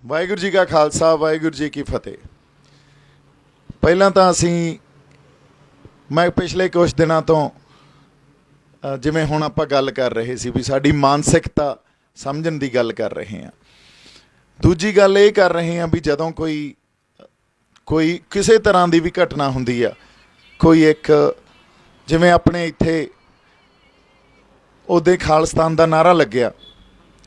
ਵਾਹਿਗੁਰੂ जी का खालसा वाहिगुरू जी की फतेह। ਪਹਿਲਾਂ ਤਾਂ ਅਸੀਂ ਮੈਂ ਪਿਛਲੇ ਕੁਝ ਦਿਨਾਂ ਤੋਂ ਜਿਵੇਂ ਹੁਣ ਆਪਾਂ ਗੱਲ ਕਰ ਰਹੇ ਸੀ ਵੀ ਸਾਡੀ ਮਾਨਸਿਕਤਾ ਸਮਝਣ ਦੀ ਗੱਲ ਕਰ ਰਹੇ ਹਾਂ। ਦੂਜੀ ਗੱਲ ਇਹ ਕਰ ਰਹੇ ਹਾਂ ਵੀ ਜਦੋਂ ਕੋਈ ਕਿਸੇ ਤਰ੍ਹਾਂ ਦੀ ਵੀ ਘਟਨਾ ਹੁੰਦੀ ਆ, ਕੋਈ ਇੱਕ ਜਿਵੇਂ ਆਪਣੇ ਇੱਥੇ ਉਹਦੇ ਖਾਲਿਸਤਾਨ ਦਾ ਨਾਰਾ ਲੱਗਿਆ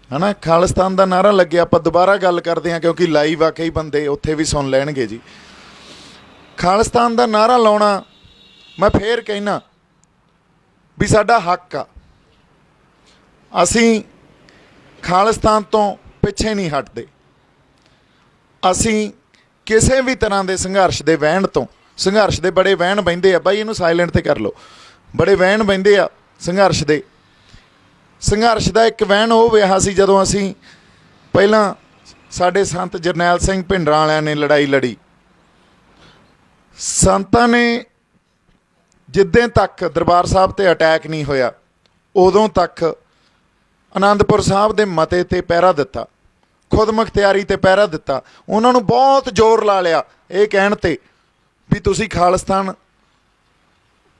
है ना, खालिस्तान का नारा लगे। आप दोबारा गल करते हैं क्योंकि लाइव आ कई बंदे उत्थे भी सुन लैणगे जी। खालिस्तान का नारा लाउणा मैं फिर कहना भी साडा हक आ, असीं खालिस्तान तो पिछे नहीं हटते। असीं किसी भी तरह के संघर्ष के वहण तो, संघर्ष के बड़े वहण बहिंदे आ बाई, इनू साइलेंट ते कर लो, बड़े वहण बहिंदे आ संघर्ष के। संघर्ष का एक वहण हो रहा सी जदों असी पहला साडे संत जरनैल सिंह भिंडरां वालियां ने लड़ाई लड़ी। संतां ने जिद्दें तक दरबार साहब ते अटैक नहीं होया उदों तक आनंदपुर साहब दे मते ते पहरा दिता, खुद मुख्तियारी ते पहरा दिता। उन्हां नूं बहुत जोर ला लिया ये कहण ते भी तुसीं खालिस्तान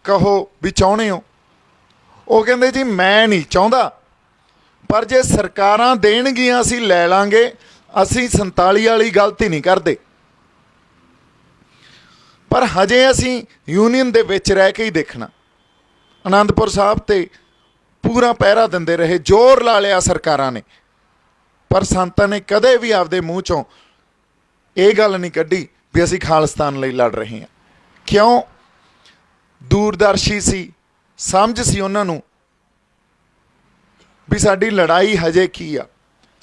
कहो भी चाहुंदे हो। वो कहते जी मैं नहीं चाहता, पर जे सरकारां देणगियां असीं लै लांगे, असीं 47 वाली गलती नहीं करते। पर हजे असीं यूनीयन दे विच रह के ही देखना। आनंदपुर साहब ते पूरा पहरा दिंदे रहे, जोर ला लिया सरकारां ने, पर संतां ने कदे भी आपदे मूँह चों ये गल नहीं कढ़ी भी असीं खालिस्तान लई लड़ रहे हैं। क्यों? दूरदर्शी सी, समझ सी उन्हां नूं भी साडी लड़ाई हजे की आ।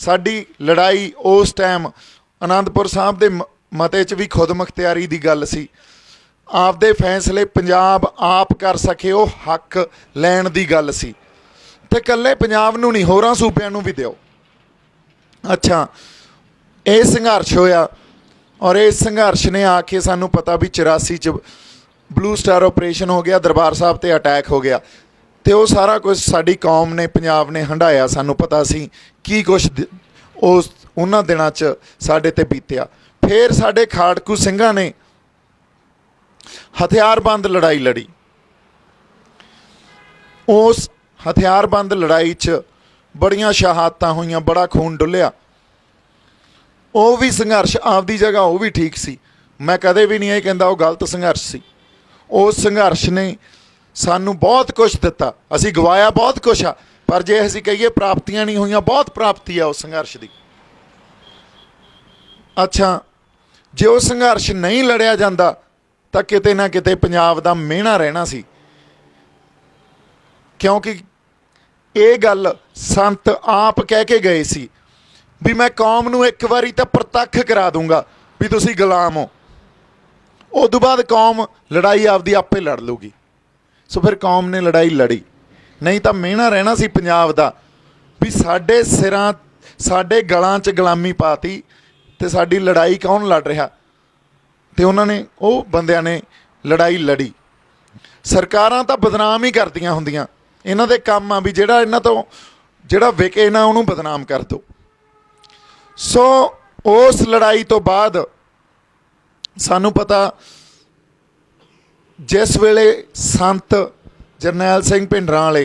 साडी लड़ाई उस टाइम आनंदपुर साहब दे मते च भी खुद मुख्तियारी दी गल सी, आपदे फैसले पंजाब आप कर सके वो हक लैण दी गल सी। ते कल्ले पंजाब नूं नहीं, होरां सूबिआं नूं भी दिओ। अच्छा, ये संघर्ष होया और इस संघर्ष ने आके सानूं पता भी 84 च ब्लू स्टार ऑपरेशन हो गया, दरबार साहब ते अटैक हो गया, तो वो सारा कुछ साडी कौम ने पंजाब ने हंडाया। सानू पता सी की कुछ उस उन्हां दिनां च साडे ते बीतिया। फिर साडे खाड़कू ਸਿੰਘਾਂ ने हथियारबंद लड़ाई लड़ी। उस हथियारबंद लड़ाई च बड़ियां शहादतां होईयां, बड़ा खून डुलिया। वो भी संघर्ष आपदी जगह वो भी ठीक सी, मैं कदे भी नहीं ये कहंदा वो गलत संघर्ष सी। उस संघर्ष ने सानू बहुत कुछ दिता, असी गवाया बहुत कुछ आ, पर जे असी कहिए प्राप्तियां नहीं हुई, बहुत प्राप्ति आ उस संघर्ष की। अच्छा, जे वो संघर्ष नहीं लड़िया जाता तो किते ना किते पंजाब दा मिहना रहना सी, क्योंकि ये गल संत आप कह के गए सी भी मैं कौम नूं एक बारी तो प्रतख करा दूंगा भी तुसीं गुलाम हो। उदों बाद कौम लड़ाई आपदी आपे लड़ लूगी। सो फिर कौम ने लड़ाई लड़ी, नहीं तो मिहना रहना सी पंजाब दा भी साडे सिरां साडे गलां च गुलामी पाती ते साडी लड़ाई कौन लड़ रहा। ते उन्हां ने वो बंदियां ने लड़ाई लड़ी। सरकारां तां बदनाम ही करदियां हुंदियां, इन्हां दे काम आ भी जिहड़ा इन्हां तो जिहड़ा विके ना उहनूं बदनाम कर दो। सो उस लड़ाई तो बाद सानू पता जिस वेले संत जरनैल सिंह भिंडरां वाले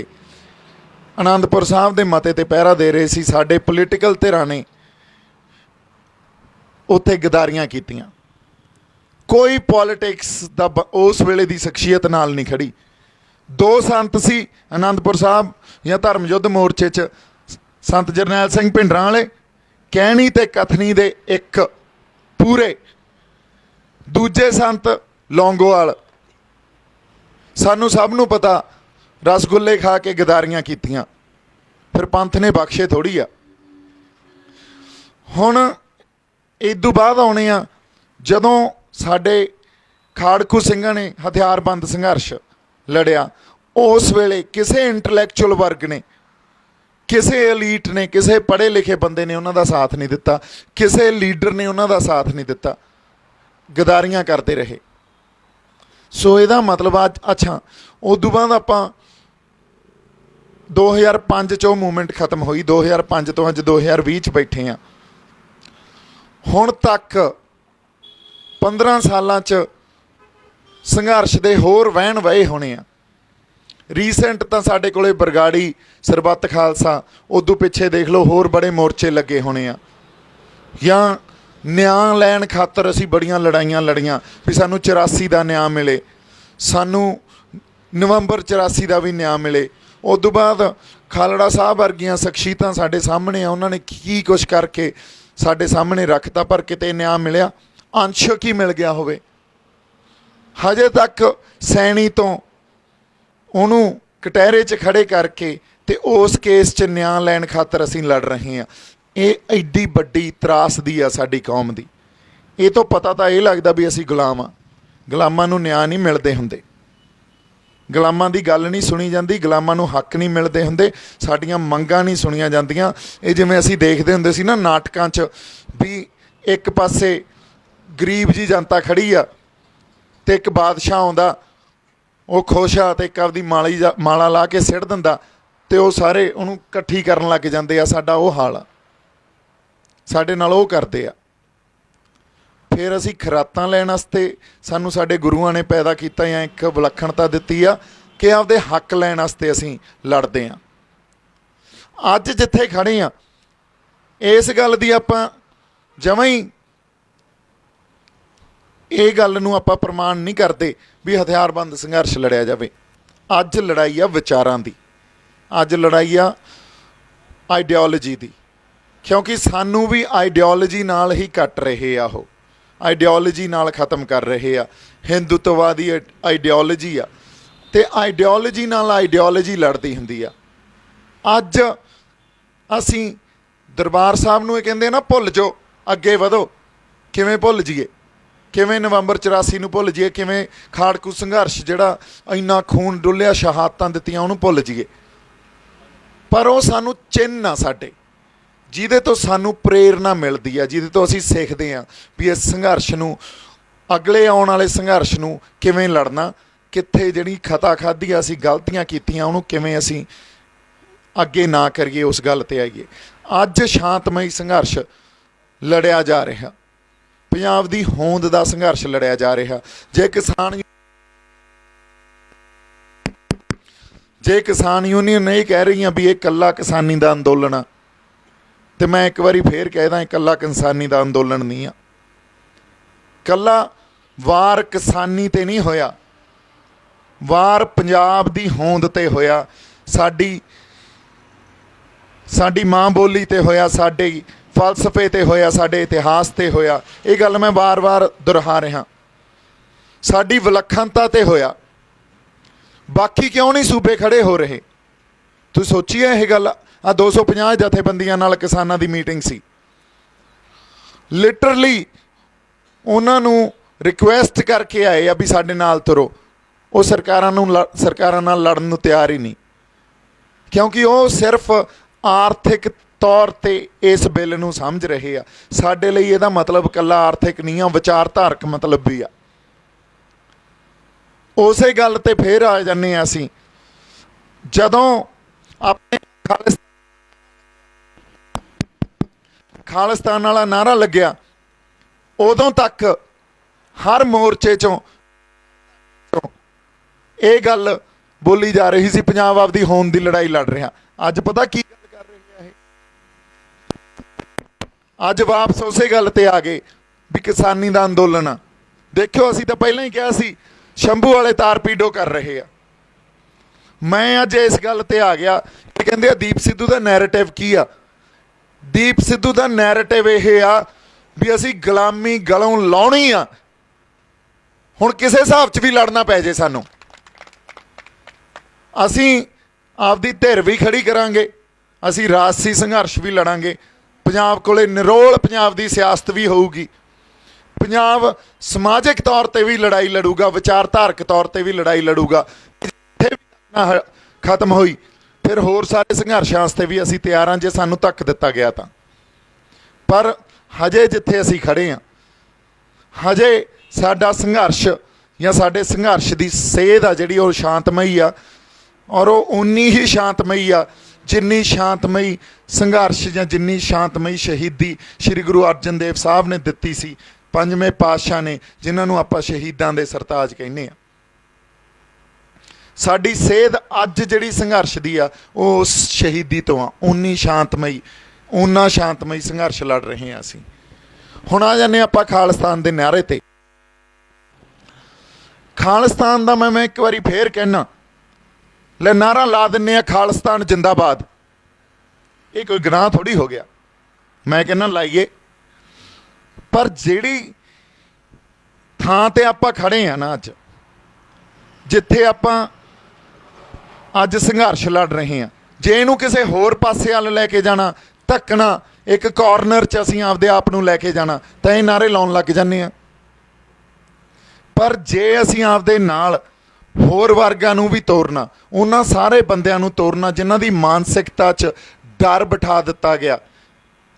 आनंदपुर साहब के मते ते पहरा दे रहे सी, साडे पोलीटिकल धिरां ने उत्थे गदारियां कीतियां। कोई पॉलिटिक्स दा उस वेले दी शख्सियत नाल नहीं खड़ी। दो संत सी आनंदपुर साहब या धर्म युद्ध मोर्चे च, संत जरनैल सिंह भिंडरां वाले कहनी ते कथनी दे एक पूरे, दूजे संत लौंगोवाल। सानू सब नूं पता रसगुल्ले खा के गदारियां कीतियां, फिर पंथ ने बख्शे थोड़ी आ। हुण इदों बाद आउणे आ जदों साडे खाड़कू ਸਿੰਘਾਂ ने हथियारबंद संघर्ष लड़िया। उस वेले किसी इंटलैक्चुअल वर्ग ने, किसी एलीट ने, किसी पढ़े लिखे बंदे ने उन्हां दा साथ नहीं दिता, किसी लीडर ने उन्हां दा साथ नहीं दिता, गदारियां करते रहे। सो ਇਹਦਾ मतलब अच्छा उदों बाद ਆਪਾਂ 2005 'ਚ ਉਹ मूवमेंट खत्म हुई, 2005 तो अज 2020 'ਚ बैठे हाँ। ਹੁਣ ਤੱਕ 15 ਸਾਲਾਂ 'ਚ ਸੰਘਰਸ਼ ਦੇ ਹੋਰ ਵਹਿਣ ਵਹੇ ਹੋਣੇ ਆ। ਰੀਸੈਂਟ ਤਾਂ ਸਾਡੇ ਕੋਲੇ ਬਰਗਾੜੀ, ਸਰਬੱਤ ਖਾਲਸਾ, ਉਦੋਂ ਪਿੱਛੇ ਦੇਖ ਲਓ ਹੋਰ ਬੜੇ ਮੋਰਚੇ ਲੱਗੇ ਹੋਣੇ ਆ। ਜਾਂ ਨਿਆਂ ਲੈਣ ਖਾਤਰ ਅਸੀਂ ਬੜੀਆਂ ਲੜਾਈਆਂ ਲੜੀਆਂ ਵੀ ਸਾਨੂੰ 84 ਦਾ ਨਿਆਂ ਮਿਲੇ, ਸਾਨੂੰ ਨਵੰਬਰ 84 ਦਾ ਵੀ ਨਿਆਂ ਮਿਲੇ। ਉਸ ਤੋਂ ਬਾਅਦ ਖਾਲੜਾ ਸਾਹਿਬ ਵਰਗੀਆਂ ਸ਼ਖਸੀਅਤਾਂ ਸਾਡੇ ਸਾਹਮਣੇ ਆ, ਉਹਨਾਂ ਨੇ ਕੀ ਕੁਛ ਕਰਕੇ ਸਾਡੇ ਸਾਹਮਣੇ ਰੱਖਤਾ, ਪਰ ਕਿਤੇ ਨਿਆਂ ਮਿਲਿਆ? ਅੰਸ਼ਕ ਹੀ ਮਿਲ ਗਿਆ ਹੋਵੇ। ਹਜੇ ਤੱਕ ਸੈਣੀ ਤੋਂ ਉਹਨੂੰ ਕਟਹਿਰੇ 'ਚ ਖੜੇ ਕਰਕੇ ਤੇ ਉਸ ਕੇਸ 'ਚ ਨਿਆਂ ਲੈਣ ਖਾਤਰ ਅਸੀਂ ਲੜ ਰਹੇ ਹਾਂ। ਇਹ ਐਡੀ ਵੱਡੀ ਤਰਾਸਦੀ ਆ ਸਾਡੀ ਕੌਮ ਦੀ। ਇਹ ਤੋਂ ਪਤਾ ਤਾਂ ਇਹ ਲੱਗਦਾ ਵੀ ਅਸੀਂ ਗੁਲਾਮ ਆ। ਗੁਲਾਮਾਂ ਨੂੰ ਨਿਆਂ ਨਹੀਂ ਮਿਲਦੇ ਹੁੰਦੇ, ਗੁਲਾਮਾਂ ਦੀ ਗੱਲ ਨਹੀਂ ਸੁਣੀ ਜਾਂਦੀ, ਗੁਲਾਮਾਂ ਨੂੰ ਹੱਕ ਨਹੀਂ ਮਿਲਦੇ ਹੁੰਦੇ, ਸਾਡੀਆਂ ਮੰਗਾਂ ਨਹੀਂ ਸੁਣੀਆਂ ਜਾਂਦੀਆਂ। ਇਹ ਜਿਵੇਂ ਅਸੀਂ ਦੇਖਦੇ ਹੁੰਦੇ ਸੀ ਨਾ ਨਾਟਕਾਂ 'ਚ, ਵੀ ਇੱਕ ਪਾਸੇ ਗਰੀਬ ਜੀ ਜਨਤਾ ਖੜੀ ਆ ਤੇ ਇੱਕ ਬਾਦਸ਼ਾਹ ਆਉਂਦਾ, ਉਹ ਖੁਸ਼ ਆ ਤੇ ਇੱਕ ਆਪਦੀ ਮਾਲਾ ਲਾ ਕੇ ਸਿੱਟ ਦਿੰਦਾ ਤੇ ਉਹ ਸਾਰੇ ਉਹਨੂੰ ਇਕੱਠੀ ਕਰਨ ਲੱਗ ਜਾਂਦੇ ਆ। ਸਾਡਾ ਉਹ ਹਾਲ ਆ, ਸਾਡੇ ਨਾਲ ਉਹ ਕਰਦੇ ਆ। ਫਿਰ ਅਸੀਂ ਖੁਰਾਤਾਂ ਲੈਣ ਵਾਸਤੇ ਸਾਨੂੰ ਸਾਡੇ ਗੁਰੂਆਂ ਨੇ ਪੈਦਾ ਕੀਤਾ ਜਾਂ ਇੱਕ ਵਿਲੱਖਣਤਾ ਦਿੱਤੀ ਆ ਕਿ ਆਪਦੇ ਹੱਕ ਲੈਣ ਵਾਸਤੇ ਅਸੀਂ ਲੜਦੇ ਹਾਂ। ਅੱਜ ਜਿੱਥੇ ਖੜੇ ਆ ਇਸ ਗੱਲ ਦੀ ਆਪਾਂ ਜਮਾਂ ਹੀ ਇਹ ਗੱਲ ਨੂੰ ਆਪਾਂ ਪ੍ਰਮਾਣ ਨਹੀਂ ਕਰਦੇ ਵੀ ਹਥਿਆਰਬੰਦ ਸੰਘਰਸ਼ ਲੜਿਆ ਜਾਵੇ। ਅੱਜ ਲੜਾਈ ਆ ਵਿਚਾਰਾਂ ਦੀ, ਅੱਜ ਲੜਾਈ ਆ ਆਈਡੀਓਲੋਜੀ ਦੀ, ਕਿਉਂਕਿ ਸਾਨੂੰ ਵੀ ਆਈਡੀਓਲੋਜੀ ਨਾਲ ਹੀ ਕੱਟ ਰਹੇ ਆ, ਉਹ ਆਈਡੀਓਲੋਜੀ ਨਾਲ ਖ਼ਤਮ ਕਰ ਰਹੇ ਆ। ਹਿੰਦੂਤਵਾਦੀ ਆਈਡੀਓਲੋਜੀ ਆ ਅਤੇ ਆਈਡੀਓਲੋਜੀ ਨਾਲ ਆਈਡੀਓਲੋਜੀ ਲੜਦੀ ਹੁੰਦੀ ਆ। ਅੱਜ ਅਸੀਂ ਦਰਬਾਰ ਸਾਹਿਬ ਨੂੰ ਇਹ ਕਹਿੰਦੇ ਨਾ ਭੁੱਲ ਜਾਓ, ਅੱਗੇ ਵਧੋ। ਕਿਵੇਂ ਭੁੱਲ ਜਾਈਏ? ਕਿਵੇਂ ਨਵੰਬਰ 84 ਨੂੰ ਭੁੱਲ ਜਾਈਏ? ਕਿਵੇਂ ਖਾੜਕੂ ਸੰਘਰਸ਼ ਜਿਹੜਾ ਇੰਨਾ ਖੂਨ ਡੁੱਲਿਆ, ਸ਼ਹਾਦਤਾਂ ਦਿੱਤੀਆਂ, ਉਹਨੂੰ ਭੁੱਲ ਜਾਈਏ? ਪਰ ਉਹ ਸਾਨੂੰ ਚਿੰਨ੍ਹ ਆ ਸਾਡੇ, ਜਿਹਦੇ ਤੋਂ ਸਾਨੂੰ ਪ੍ਰੇਰਨਾ ਮਿਲਦੀ ਆ, ਜਿਹਦੇ ਤੋਂ ਅਸੀਂ ਸਿੱਖਦੇ ਹਾਂ ਵੀ ਇਸ ਸੰਘਰਸ਼ ਨੂੰ, ਅਗਲੇ ਆਉਣ ਵਾਲੇ ਸੰਘਰਸ਼ ਨੂੰ ਕਿਵੇਂ ਲੜਨਾ, ਕਿੱਥੇ ਜਿਹੜੀ ਖਤਾ ਖਾਧੀ ਆ, ਅਸੀਂ ਗਲਤੀਆਂ ਕੀਤੀਆਂ, ਉਹਨੂੰ ਕਿਵੇਂ ਅਸੀਂ ਅੱਗੇ ਨਾ ਕਰੀਏ, ਉਸ ਗੱਲ 'ਤੇ ਆਈਏ। ਅੱਜ ਸ਼ਾਂਤਮਈ ਸੰਘਰਸ਼ ਲੜਿਆ ਜਾ ਰਿਹਾ, ਪੰਜਾਬ ਦੀ ਹੋਂਦ ਦਾ ਸੰਘਰਸ਼ ਲੜਿਆ ਜਾ ਰਿਹਾ। ਜੇ ਕਿਸਾਨ ਯੂਨੀਅਨ ਇਹ ਕਹਿ ਰਹੀਆਂ ਵੀ ਇਹ ਇਕੱਲਾ ਕਿਸਾਨੀ ਦਾ ਅੰਦੋਲਨ ਆ, ਤੇ ਮੈਂ ਇੱਕ ਵਾਰੀ ਫੇਰ ਕਹਿਦਾ, ਇਕੱਲਾ ਕਿਸਾਨੀ ਦਾ ਅੰਦੋਲਨ ਨਹੀਂ ਆ। ਇਕੱਲਾ ਵਾਰ ਕਿਸਾਨੀ 'ਤੇ ਨਹੀਂ ਹੋਇਆ, ਵਾਰ ਪੰਜਾਬ ਦੀ ਹੋਂਦ 'ਤੇ ਹੋਇਆ, ਸਾਡੀ ਮਾਂ ਬੋਲੀ 'ਤੇ ਹੋਇਆ, ਸਾਡੇ ਫਲਸਫੇ 'ਤੇ ਹੋਇਆ, ਸਾਡੇ ਇਤਿਹਾਸ 'ਤੇ ਹੋਇਆ। ਇਹ ਗੱਲ ਮੈਂ ਵਾਰ-ਵਾਰ ਦੁਹਰਾ ਰਿਹਾ। ਸਾਡੀ ਵਿਲੱਖਣਤਾ 'ਤੇ ਹੋਇਆ। ਬਾਕੀ ਕਿਉਂ ਨਹੀਂ ਸੂਬੇ ਖੜੇ ਹੋ ਰਹੇ? ਤੁਸੀਂ ਸੋਚੀਏ ਇਹ ਗੱਲ। ਆ 250 ਜਥੇਬੰਦੀਆਂ ਨਾਲ ਕਿਸਾਨਾਂ ਦੀ ਮੀਟਿੰਗ ਸੀ। ਲਿਟਰਲੀ ਉਹਨਾਂ ਨੂੰ ਰਿਕੁਐਸਟ ਕਰਕੇ ਆਏ ਆ ਵੀ ਸਾਡੇ ਨਾਲ ਤੁਰੋ। ਉਹ ਸਰਕਾਰਾਂ ਨਾਲ ਲੜਨ ਨੂੰ ਤਿਆਰ ਹੀ ਨਹੀਂ, ਕਿਉਂਕਿ ਉਹ ਸਿਰਫ ਆਰਥਿਕ ਤੌਰ 'ਤੇ ਇਸ ਬਿੱਲ ਨੂੰ ਸਮਝ ਰਹੇ ਆ। ਸਾਡੇ ਲਈ ਇਹਦਾ ਮਤਲਬ ਇਕੱਲਾ ਆਰਥਿਕ ਨਹੀਂ ਆ, ਵਿਚਾਰਧਾਰਕ ਮਤਲਬ ਵੀ ਆ। ਉਸੇ ਗੱਲ 'ਤੇ ਫੇਰ ਆ ਜਾਂਦੇ ਹਾਂ ਅਸੀਂ। ਜਦੋਂ ਆਪਣੇ ਖਾਲਿਸਤਾਨ ਵਾਲਾ ਨਾਅਰਾ ਲੱਗਿਆ, ਉਦੋਂ ਤੱਕ ਹਰ ਮੋਰਚੇ 'ਚੋਂ ਇਹ ਗੱਲ ਬੋਲੀ ਜਾ ਰਹੀ ਸੀ, ਪੰਜਾਬ ਆਪਦੀ ਹੋਂਦ ਦੀ ਲੜਾਈ ਲੜ ਰਿਹਾ। ਅੱਜ ਪਤਾ ਕੀ ਗੱਲ ਕਰ ਰਹੇ ਆ ਇਹ? ਅੱਜ ਵਾਪਸ ਉਸੇ ਗੱਲ 'ਤੇ ਆ ਗਏ ਵੀ ਕਿਸਾਨੀ ਦਾ ਅੰਦੋਲਨ ਆ। ਦੇਖਿਓ, ਅਸੀਂ ਤਾਂ ਪਹਿਲਾਂ ਹੀ ਕਿਹਾ ਸੀ ਸ਼ੰਭੂ ਵਾਲੇ ਤਾਰਪੀਡੋ ਕਰ ਰਹੇ ਆ। ਮੈਂ ਅੱਜ ਇਸ ਗੱਲ 'ਤੇ ਆ ਗਿਆ ਕਿ ਕਹਿੰਦੇ ਆ ਦੀਪ ਸਿੱਧੂ ਦਾ ਨੈਰੇਟਿਵ ਕੀ ਆ? ਦੀਪ ਸਿੱਧੂ ਦਾ ਨੈਰੇਟਿਵ ਇਹ ਆ ਵੀ ਅਸੀਂ ਗੁਲਾਮੀ ਗਲੋਂ ਲਾਉਣੀ ਆ। ਹੁਣ ਕਿਸੇ ਹਿਸਾਬ 'ਚ ਵੀ ਲੜਨਾ ਪੈ ਜੇ ਸਾਨੂੰ, ਅਸੀਂ ਆਪਦੀ ਧਿਰ ਵੀ ਖੜੀ ਕਰਾਂਗੇ, ਅਸੀਂ ਰਾਜਸੀ ਸੰਘਰਸ਼ ਵੀ ਲੜਾਂਗੇ। ਪੰਜਾਬ ਕੋਲੇ ਨਿਰੋਲ ਪੰਜਾਬ ਦੀ ਸਿਆਸਤ ਵੀ ਹੋਊਗੀ। ਪੰਜਾਬ ਸਮਾਜਿਕ ਤੌਰ 'ਤੇ ਵੀ ਲੜਾਈ ਲੜੂਗਾ, ਵਿਚਾਰਧਾਰਕ ਤੌਰ 'ਤੇ ਵੀ ਲੜਾਈ ਲੜੂਗਾ। ਜਿੱਥੇ ਵੀ ਖਤਮ ਹੋਈ ਫਿਰ ਹੋਰ ਸਾਰੇ ਸੰਘਰਸ਼ਾਂ ਵਾਸਤੇ ਵੀ ਅਸੀਂ ਤਿਆਰ ਹਾਂ, ਜੇ ਸਾਨੂੰ ਧੱਕ ਦਿੱਤਾ ਗਿਆ ਤਾਂ। ਪਰ ਹਜੇ ਜਿੱਥੇ ਅਸੀਂ ਖੜੇ ਹਾਂ, ਹਜੇ ਸਾਡਾ ਸੰਘਰਸ਼ ਜਾਂ ਸਾਡੇ ਸੰਘਰਸ਼ ਦੀ ਸੇਧ ਆ ਜਿਹੜੀ ਉਹ ਸ਼ਾਂਤਮਈ ਆ, ਔਰ ਉਹ ਉਨੀ ਹੀ ਸ਼ਾਂਤਮਈ ਆ ਜਿੰਨੀ ਸ਼ਾਂਤਮਈ ਸੰਘਰਸ਼ ਜਾਂ ਜਿੰਨੀ ਸ਼ਾਂਤਮਈ ਸ਼ਹੀਦੀ ਸ਼੍ਰੀ ਗੁਰੂ ਅਰਜਨ ਦੇਵ ਸਾਹਿਬ ਨੇ ਦਿੱਤੀ ਸੀ, ਪੰਜਵੇਂ ਪਾਤਸ਼ਾਹ ਨੇ, ਜਿਨ੍ਹਾਂ ਨੂੰ ਆਪਾਂ ਸ਼ਹੀਦਾਂ ਦੇ ਸਰਤਾਜ ਕਹਿੰਦੇ ਆ, ਸਾਡੀ ਸੇਧ ਅੱਜ ਜਿਹੜੀ ਸੰਘਰਸ਼ ਦੀ ਆ ਉਹ ਉਸ ਸ਼ਹੀਦੀ ਤੋਂ ਆ। ਓਨਾ ਸ਼ਾਂਤਮਈ ਸੰਘਰਸ਼ ਲੜ ਰਹੇ ਹਾਂ ਅਸੀਂ। ਹੁਣ ਆ ਜਾਂਦੇ ਆਪਾਂ ਖਾਲਿਸਤਾਨ ਦੇ ਨਾਅਰੇ ਤੇ। ਖਾਲਿਸਤਾਨ ਦਾ ਮੈਂ ਇੱਕ ਵਾਰੀ ਫੇਰ ਕਹਿਣਾ, ਲੈ ਨਾਅਰਾ ਲਾ ਦਿੰਦੇ ਆ ਖਾਲਿਸਤਾਨ ਜਿੰਦਾਬਾਦ। ਇਹ ਕੋਈ ਗੁਨਾਹ ਥੋੜੀ ਹੋ ਗਿਆ, ਮੈਂ ਕਹਿੰਦਾ ਲਾਈਏ। ਪਰ ਜਿਹੜੀ ਥਾਂ ਤੇ ਆਪਾਂ ਖੜੇ ਆ ਨਾ ਅੱਜ, ਜਿੱਥੇ ਆਪਾਂ ਅੱਜ ਸੰਘਰਸ਼ ਲੜ ਰਹੇ ਹਾਂ, ਜੇ ਇਹਨੂੰ ਕਿਸੇ ਹੋਰ ਪਾਸੇ ਵੱਲ ਲੈ ਕੇ ਜਾਣਾ, ਧੱਕਣਾ, ਇੱਕ ਕਾਰਨਰ 'ਚ ਅਸੀਂ ਆਪਦੇ ਆਪ ਨੂੰ ਲੈ ਕੇ ਜਾਣਾ, ਤਾਂ ਇਹ ਨਾਅਰੇ ਲਾਉਣ ਲੱਗ ਜਾਂਦੇ ਆ। ਪਰ ਜੇ ਅਸੀਂ ਆਪਦੇ ਨਾਲ ਹੋਰ ਵਰਗਾਂ ਨੂੰ ਵੀ ਤੋਰਨਾ, ਉਹਨਾਂ ਸਾਰੇ ਬੰਦਿਆਂ ਨੂੰ ਤੋਰਨਾ ਜਿਨ੍ਹਾਂ ਦੀ ਮਾਨਸਿਕਤਾ 'ਚ ਡਰ ਬਿਠਾ ਦਿੱਤਾ ਗਿਆ,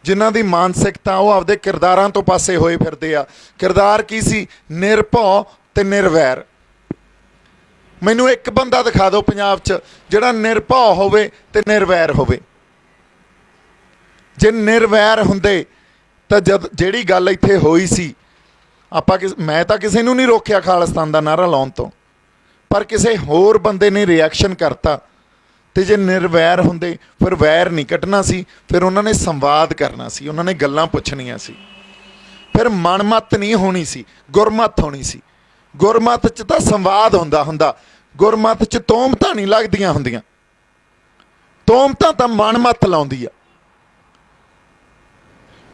ਜਿਨ੍ਹਾਂ ਦੀ ਮਾਨਸਿਕਤਾ ਉਹ ਆਪਦੇ ਕਿਰਦਾਰਾਂ ਤੋਂ ਪਾਸੇ ਹੋਏ ਫਿਰਦੇ ਆ। ਕਿਰਦਾਰ ਕੀ ਸੀ? ਨਿਰਭਉ ਤੇ ਨਿਰਵੈਰ। ਮੈਨੂੰ ਇੱਕ ਬੰਦਾ ਦਿਖਾ ਦਿਓ ਪੰਜਾਬ 'ਚ ਜਿਹੜਾ ਨਿਰਭਉ ਹੋਵੇ ਤੇ ਨਿਰਵੈਰ ਹੋਵੇ। ਜੇ ਨਿਰਵੈਰ ਹੁੰਦੇ ਤਾਂ ਜਿਹੜੀ ਗੱਲ ਇੱਥੇ ਹੋਈ ਸੀ, ਮੈਂ ਤਾਂ ਕਿਸੇ ਨੂੰ ਨਹੀਂ ਰੋਕਿਆ ਖਾਲਿਸਤਾਨ ਦਾ ਨਾਅਰਾ ਲਾਉਣ ਤੋਂ, ਪਰ ਕਿਸੇ ਹੋਰ ਬੰਦੇ ਨੇ ਰਿਐਕਸ਼ਨ ਕਰਤਾ। ਤੇ ਜੇ ਨਿਰਵੈਰ ਹੁੰਦੇ ਫਿਰ ਵੈਰ ਨਹੀਂ ਕੱਢਣਾ ਸੀ, ਫਿਰ ਉਹਨਾਂ ਨੇ ਸੰਵਾਦ ਕਰਨਾ ਸੀ, ਉਹਨਾਂ ਨੇ ਗੱਲਾਂ ਪੁੱਛਣੀਆਂ ਸੀ, ਫਿਰ ਮਨਮੱਤ ਨਹੀਂ ਹੋਣੀ ਸੀ, ਗੁਰਮੱਤ ਹੋਣੀ ਸੀ। ਗੁਰਮੱਤ 'ਚ ਤਾਂ ਸੰਵਾਦ ਹੁੰਦਾ, ਗੁਰਮੱਤ 'ਚ ਤੋਮਤਾਂ ਨਹੀਂ ਲੱਗਦੀਆਂ ਹੁੰਦੀਆਂ। ਤੋਮਤਾਂ ਤਾਂ ਮਨਮੱਤ ਲਾਉਂਦੀ ਆ।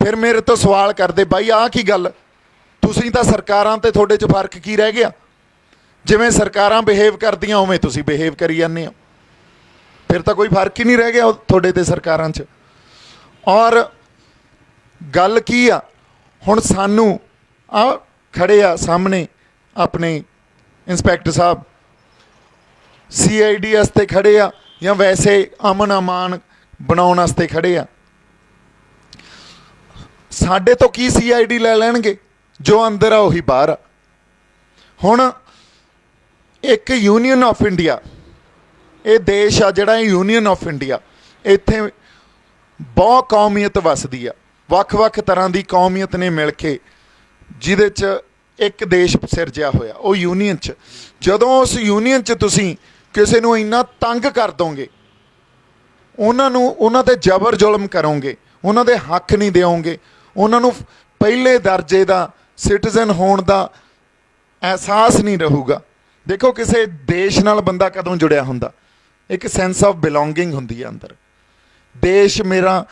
ਫਿਰ ਮੇਰੇ ਤੋਂ ਸਵਾਲ ਕਰਦੇ, ਬਾਈ ਆਹ ਕੀ ਗੱਲ, ਤੁਸੀਂ ਤਾਂ ਸਰਕਾਰਾਂ ਤੇ ਤੁਹਾਡੇ 'ਚ ਫਰਕ ਕੀ ਰਹਿ ਗਿਆ? ਜਿਵੇਂ ਸਰਕਾਰਾਂ ਬਿਹੇਵ ਕਰਦੀਆਂ ਉਵੇਂ ਤੁਸੀਂ ਬਿਹੇਵ ਕਰੀ ਜਾਂਦੇ ਹੋ, ਫਿਰ ਤਾਂ ਕੋਈ ਫਰਕ ਹੀ ਨਹੀਂ ਰਹਿ ਗਿਆ ਤੁਹਾਡੇ ਤੇ ਸਰਕਾਰਾਂ 'ਚ। ਔਰ ਗੱਲ ਕੀ ਆ, ਹੁਣ ਸਾਨੂੰ ਆ ਖੜੇ ਆ ਸਾਹਮਣੇ ਆਪਣੇ ਇੰਸਪੈਕਟਰ ਸਾਹਿਬ, CID ਵਾਸਤੇ ਖੜੇ ਆ ਜਾਂ ਵੈਸੇ ਅਮਨ ਅਮਾਨ ਬਣਾਉਣ ਵਾਸਤੇ ਖੜੇ ਆ। ਸਾਡੇ ਤੋਂ ਕੀ CID ਲੈ ਲੈਣਗੇ? ਜੋ ਅੰਦਰ ਆ ਉਹੀ ਬਾਹਰ ਆ। ਹੁਣ ਇੱਕ ਯੂਨੀਅਨ ਆਫ ਇੰਡੀਆ, ਇਹ ਦੇਸ਼ ਆ ਜਿਹੜਾ ਯੂਨੀਅਨ ਆਫ ਇੰਡੀਆ, ਇੱਥੇ ਬਹੁਤ ਕੌਮੀਅਤ ਵਸਦੀ ਆ, ਵੱਖ-ਵੱਖ ਤਰ੍ਹਾਂ ਦੀ ਕੌਮੀਅਤ ਨੇ ਮਿਲ ਕੇ ਜਿਹਦੇ 'ਚ ਇੱਕ ਦੇਸ਼ ਸਿਰਜਿਆ ਹੋਇਆ, ਉਹ ਯੂਨੀਅਨ 'ਚ। ਜਦੋਂ ਉਸ ਯੂਨੀਅਨ 'ਚ ਤੁਸੀਂ ਕਿਸੇ ਨੂੰ ਇੰਨਾ ਤੰਗ ਕਰ ਦੋਗੇ, ਉਹਨਾਂ ਤੇ ਜ਼ਬਰ ਜ਼ੁਲਮ ਕਰੋਗੇ, ਉਹਨਾਂ ਦੇ ਹੱਕ ਨਹੀਂ ਦਿਓਗੇ, ਉਹਨਾਂ ਨੂੰ ਪਹਿਲੇ ਦਰਜੇ ਦਾ ਸਿਟੀਜ਼ਨ ਹੋਣ ਦਾ ਅਹਿਸਾਸ ਨਹੀਂ ਰਹੂਗਾ। ਦੇਖੋ ਕਿਸੇ ਦੇਸ਼ ਨਾਲ ਬੰਦਾ ਕਦੋਂ ਜੁੜਿਆ ਹੁੰਦਾ, ਇੱਕ ਸੈਂਸ ਆਫ ਬਿਲੋਂਗਿੰਗ ਹੁੰਦੀ ਹੈ ਅੰਦਰ। ਦੇਸ਼ ਮੇਰਾ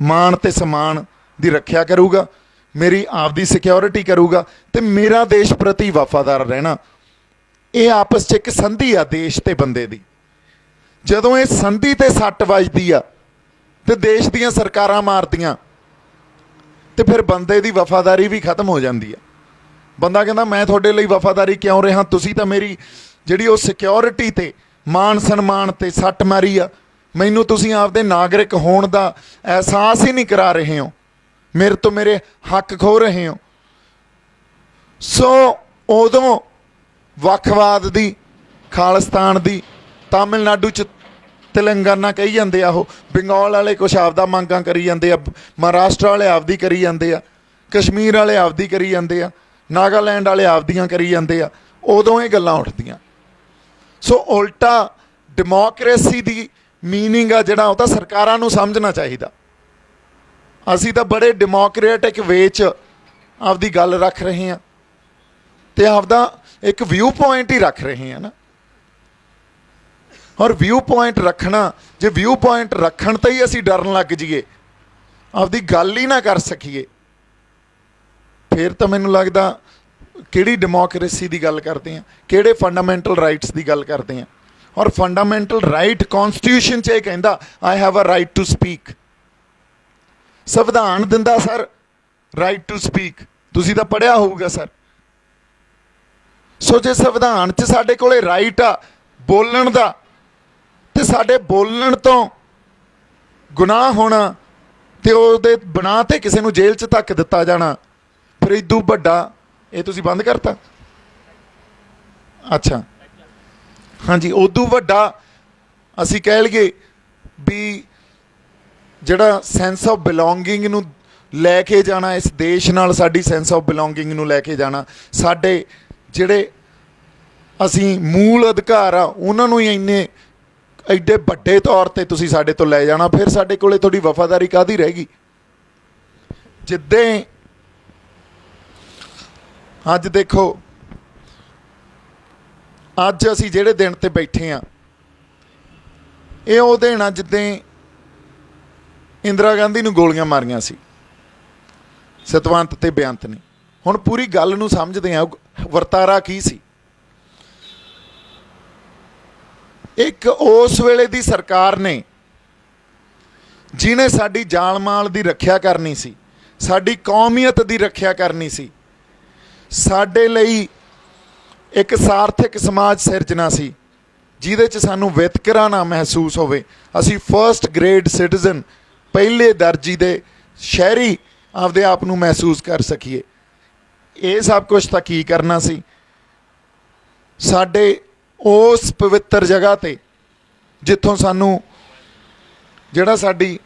ਮਾਣ ਤੇ ਸਨਮਾਨ ਦੀ ਰੱਖਿਆ ਕਰੂਗਾ, ਮੇਰੀ ਆਪਦੀ ਸਿਕਿਉਰਿਟੀ ਕਰੂਗਾ, ਤੇ ਮੇਰਾ ਦੇਸ਼ ਪ੍ਰਤੀ ਵਫਾਦਾਰ ਰਹਿਣਾ। ਇਹ ਆਪਸ 'ਚ ਇੱਕ ਸੰਧੀ ਆ ਦੇਸ਼ ਤੇ ਬੰਦੇ ਦੀ। ਜਦੋਂ ਇਹ ਸੰਧੀ ਤੇ ਸੱਟ ਵੱਜਦੀ ਆ ਤੇ ਦੇਸ਼ ਦੀਆਂ ਸਰਕਾਰਾਂ ਮਾਰਦੀਆਂ, ਤੇ ਫਿਰ ਬੰਦੇ ਦੀ ਵਫਾਦਾਰੀ ਵੀ ਖਤਮ ਹੋ ਜਾਂਦੀ ਆ। ਬੰਦਾ ਕਹਿੰਦਾ ਮੈਂ ਤੁਹਾਡੇ ਲਈ ਵਫਾਦਾਰੀ ਕਿਉਂ ਰਿਹਾ, ਤੁਸੀਂ ਤਾਂ ਮੇਰੀ ਜਿਹੜੀ ਉਹ ਸਿਕਿਉਰਿਟੀ ਤੇ ਮਾਣ ਸਨਮਾਨ ਤੇ ਸੱਟ ਮਾਰੀ ਆ, ਮੈਨੂੰ ਤੁਸੀਂ ਆਪਦੇ ਨਾਗਰਿਕ ਹੋਣ ਦਾ ਅਹਿਸਾਸ ਹੀ ਨਹੀਂ ਕਰਾ ਰਹੇ ਹੋ, ਮੇਰੇ ਤੋਂ ਮੇਰੇ ਹੱਕ ਖੋ ਰਹੇ ਹੋ। ਸੋ ਉਦੋਂ ਵੱਖਵਾਦ ਦੀ, ਖਾਲਿਸਤਾਨ ਦੀ, ਤਾਮਿਲਨਾਡੂ 'ਚ ਤੇਲੰਗਾਨਾ ਕਹੀ ਜਾਂਦੇ ਆ, ਉਹ ਬੰਗਾਲ ਵਾਲੇ ਕੁਛ ਆਪਦਾ ਮੰਗਾਂ ਕਰੀ ਜਾਂਦੇ ਆ, ਮਹਾਰਾਸ਼ਟਰ ਵਾਲੇ ਆਪਦੀ ਕਰੀ ਜਾਂਦੇ ਆ, ਕਸ਼ਮੀਰ ਵਾਲੇ ਆਪਦੀ ਕਰੀ ਜਾਂਦੇ ਆ, ਨਾਗਾਲੈਂਡ ਵਾਲੇ ਆਪਦੀਆਂ ਕਰੀ ਜਾਂਦੇ ਆ। ਉਦੋਂ ਇਹ ਗੱਲਾਂ ਉੱਠਦੀਆਂ। ਸੋ ਉਲਟਾ ਡੈਮੋਕ੍ਰੇਸੀ ਦੀ ਮੀਨਿੰਗ ਆ ਜਿਹੜਾ, ਉਹ ਤਾਂ ਸਰਕਾਰਾਂ ਨੂੰ ਸਮਝਣਾ ਚਾਹੀਦਾ। ਅਸੀਂ ਤਾਂ ਬੜੇ ਡੈਮੋਕ੍ਰੈਟਿਕ ਵੇ 'ਚ ਆਪਦੀ ਗੱਲ ਰੱਖ ਰਹੇ ਹਾਂ ਤੇ ਆਪਦਾ ਇੱਕ ਵਿਊ ਪੁਆਇੰਟ ਹੀ ਰੱਖ ਰਹੇ ਹਾਂ ਨਾ। ਔਰ ਵਿਊ ਪੁਆਇੰਟ ਰੱਖਣਾ, ਜੇ ਵਿਊ ਪੁਆਇੰਟ ਰੱਖਣ ਤੇ ਹੀ ਅਸੀਂ ਡਰਨ ਲੱਗ ਜਾਈਏ, ਆਪਦੀ ਗੱਲ ਹੀ ਨਾ ਕਰ ਸਕੀਏ, ਫਿਰ ਤਾਂ ਮੈਨੂੰ ਲੱਗਦਾ ਕਿਹੜੀ ਡੈਮੋਕ੍ਰੇਸੀ ਦੀ ਗੱਲ ਕਰਦੇ ਹਾਂ, ਕਿਹੜੇ ਫੰਡਾਮੈਂਟਲ ਰਾਈਟਸ ਦੀ ਗੱਲ ਕਰਦੇ ਹਾਂ। ਔਰ ਫੰਡਾਮੈਂਟਲ ਰਾਈਟ ਕੌਨਸਟੀਟਿਊਸ਼ਨ 'ਚ ਇਹ ਕਹਿੰਦਾ I have a right to speak. ਸੰਵਿਧਾਨ ਦਿੰਦਾ ਸਰ ਰਾਈਟ ਟੂ ਸਪੀਕ, ਤੁਸੀਂ ਤਾਂ ਪੜ੍ਹਿਆ ਹੋਊਗਾ ਸਰ। ਸੋ ਜੇ ਸੰਵਿਧਾਨ 'ਚ ਸਾਡੇ ਕੋਲੇ ਰਾਈਟ ਆ ਬੋਲਣ ਦਾ, ਤੇ ਸਾਡੇ ਬੋਲਣ ਤੋਂ ਗੁਨਾਹ ਹੋਣਾ ਤੇ ਉਹਦੇ ਬਣਾ ਤੇ ਕਿਸੇ ਨੂੰ ਜੇਲ੍ਹ 'ਚ ਧੱਕ ਦਿੱਤਾ ਜਾਣਾ, ਫਿਰ ਇਦੋਂ ਵੱਡਾ ਇਹ ਤੁਸੀਂ ਬੰਦ ਕਰਤਾ। ਅੱਛਾ ਹਾਂਜੀ, ਉਦੋਂ ਵੱਡਾ ਅਸੀਂ ਕਹਿ ਲਈਏ ਵੀ ਜਿਹੜਾ ਸੈਂਸ ਆਫ ਬਿਲੋਂਗਿੰਗ ਨੂੰ ਲੈ ਕੇ ਜਾਣਾ, ਇਸ ਦੇਸ਼ ਨਾਲ ਸਾਡੀ ਸੈਂਸ ਆਫ ਬਿਲੋਂਗਿੰਗ ਨੂੰ ਲੈ ਕੇ ਜਾਣਾ, ਸਾਡੇ ਜਿਹੜੇ ਅਸੀਂ ਮੂਲ ਅਧਿਕਾਰ ਆ ਉਹਨਾਂ ਨੂੰ ਹੀ ਇੰਨੇ ਐਡੇ ਵੱਡੇ ਤੌਰ ਤੇ ਤੁਸੀਂ ਸਾਡੇ ਤੋਂ ਲੈ ਜਾਣਾ, ਫਿਰ ਸਾਡੇ ਕੋਲੇ ਤੁਹਾਡੀ ਵਫਾਦਾਰੀ ਕਾਹਦੀ ਰਹਿ ਗਈ। ਜਿੱਦਾਂ ਅੱਜ ਦੇਖੋ, ਅੱਜ ਅਸੀਂ ਜਿਹੜੇ ਦਿਨ ਤੇ ਬੈਠੇ ਆ, ਇਹ ਉਹ ਦਿਨ ਆ ਜਿੱਦਾਂ ਇੰਦਰਾ ਗਾਂਧੀ ਨੂੰ ਗੋਲੀਆਂ ਮਾਰੀਆਂ ਸੀ ਸਤਵੰਤ ਤੇ ਬੇਅੰਤ ਨੇ। ਹੁਣ ਪੂਰੀ ਗੱਲ ਨੂੰ ਸਮਝਦੇ ਆ, ਵਰਤਾਰਾ ਕੀ ਸੀ। ਇੱਕ ਉਸ ਵੇਲੇ ਦੀ ਸਰਕਾਰ ਨੇ, ਜਿਹਨੇ ਸਾਡੀ ਜਾਨ ਮਾਲ ਦੀ ਰੱਖਿਆ ਕਰਨੀ ਸੀ, ਸਾਡੀ ਕੌਮੀਅਤ ਦੀ ਰੱਖਿਆ ਕਰਨੀ ਸੀ, ਸਾਡੇ ਲਈ ਇੱਕ ਸਾਰਥਕ ਸਮਾਜ ਸਿਰਜਣਾ ਸੀ ਜਿਹਦੇ 'ਚ ਸਾਨੂੰ ਵਿਤਕਰਾ ਨਾ ਮਹਿਸੂਸ ਹੋਵੇ, ਅਸੀਂ ਫਸਟ ਗ੍ਰੇਡ ਸਿਟੀਜ਼ਨ, ਪਹਿਲੇ ਦਰਜੇ ਦੇ ਸ਼ਹਿਰੀ ਆਪਦੇ ਆਪ ਨੂੰ ਮਹਿਸੂਸ ਕਰ ਸਕੀਏ। ਇਹ ਸਭ ਕੁਝ ਤਾਂ ਕੀ ਕਰਨਾ ਸੀ, ਸਾਡੇ ਉਸ ਪਵਿੱਤਰ ਜਗ੍ਹਾ ਤੇ ਜਿੱਥੋਂ ਸਾਨੂੰ ਜਿਹੜਾ ਸਾਡੀ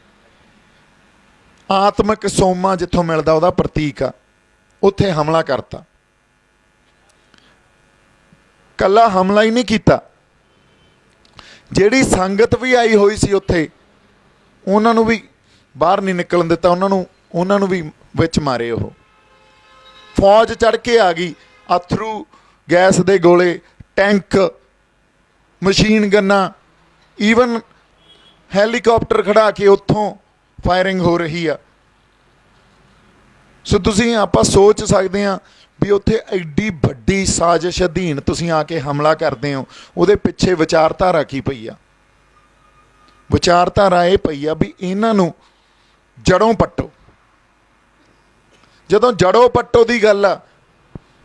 ਆਤਮਿਕ ਸੋਮਾ ਜਿੱਥੋਂ ਮਿਲਦਾ ਉਹਦਾ ਪ੍ਰਤੀਕ ਆ, ਉੱਥੇ ਹਮਲਾ ਕਰਤਾ। ਕੱਲਾ ਹਮਲਾ ਹੀ ਨਹੀਂ ਕੀਤਾ, ਜਿਹੜੀ ਸੰਗਤ ਵੀ ਆਈ ਹੋਈ ਸੀ ਉੱਥੇ ਉਹਨਾਂ ਨੂੰ ਵੀ ਬਾਹਰ ਨਹੀਂ ਨਿਕਲਣ ਦਿੱਤਾ, ਉਹਨਾਂ ਨੂੰ ਵੀ ਵਿੱਚ ਮਾਰੇ। ਉਹ ਫੌਜ ਚੜ੍ਹ ਕੇ ਆ ਗਈ, ਅਥਰੂ ਗੈਸ ਦੇ ਗੋਲੇ, ਟੈਂਕ, ਮਸ਼ੀਨ ਗੰਨਾਂ, ਈਵਨ ਹੈਲੀਕਾਪਟਰ ਖੜਾ ਕੇ ਉੱਥੋਂ ਫਾਇਰਿੰਗ ਹੋ ਰਹੀ ਆ। ਸੋ ਤੁਸੀਂ ਆਪਾਂ ਸੋਚ ਸਕਦੇ ਹਾਂ ਵੀ ਉੱਥੇ ਐਡੀ ਵੱਡੀ ਸਾਜ਼ਿਸ਼ ਅਧੀਨ ਤੁਸੀਂ ਆ ਕੇ ਹਮਲਾ ਕਰਦੇ ਹੋ, ਉਹਦੇ ਪਿੱਛੇ ਵਿਚਾਰਧਾਰਾ ਕੀ ਪਈ ਆ। ਵਿਚਾਰਧਾਰਾ ਇਹ ਪਈ ਆ ਵੀ ਇਹਨਾਂ ਨੂੰ ਜੜੋਂ ਪੱਟੋ। ਜਦੋਂ ਜੜੋਂ ਪੱਟੋ ਦੀ ਗੱਲ ਆ,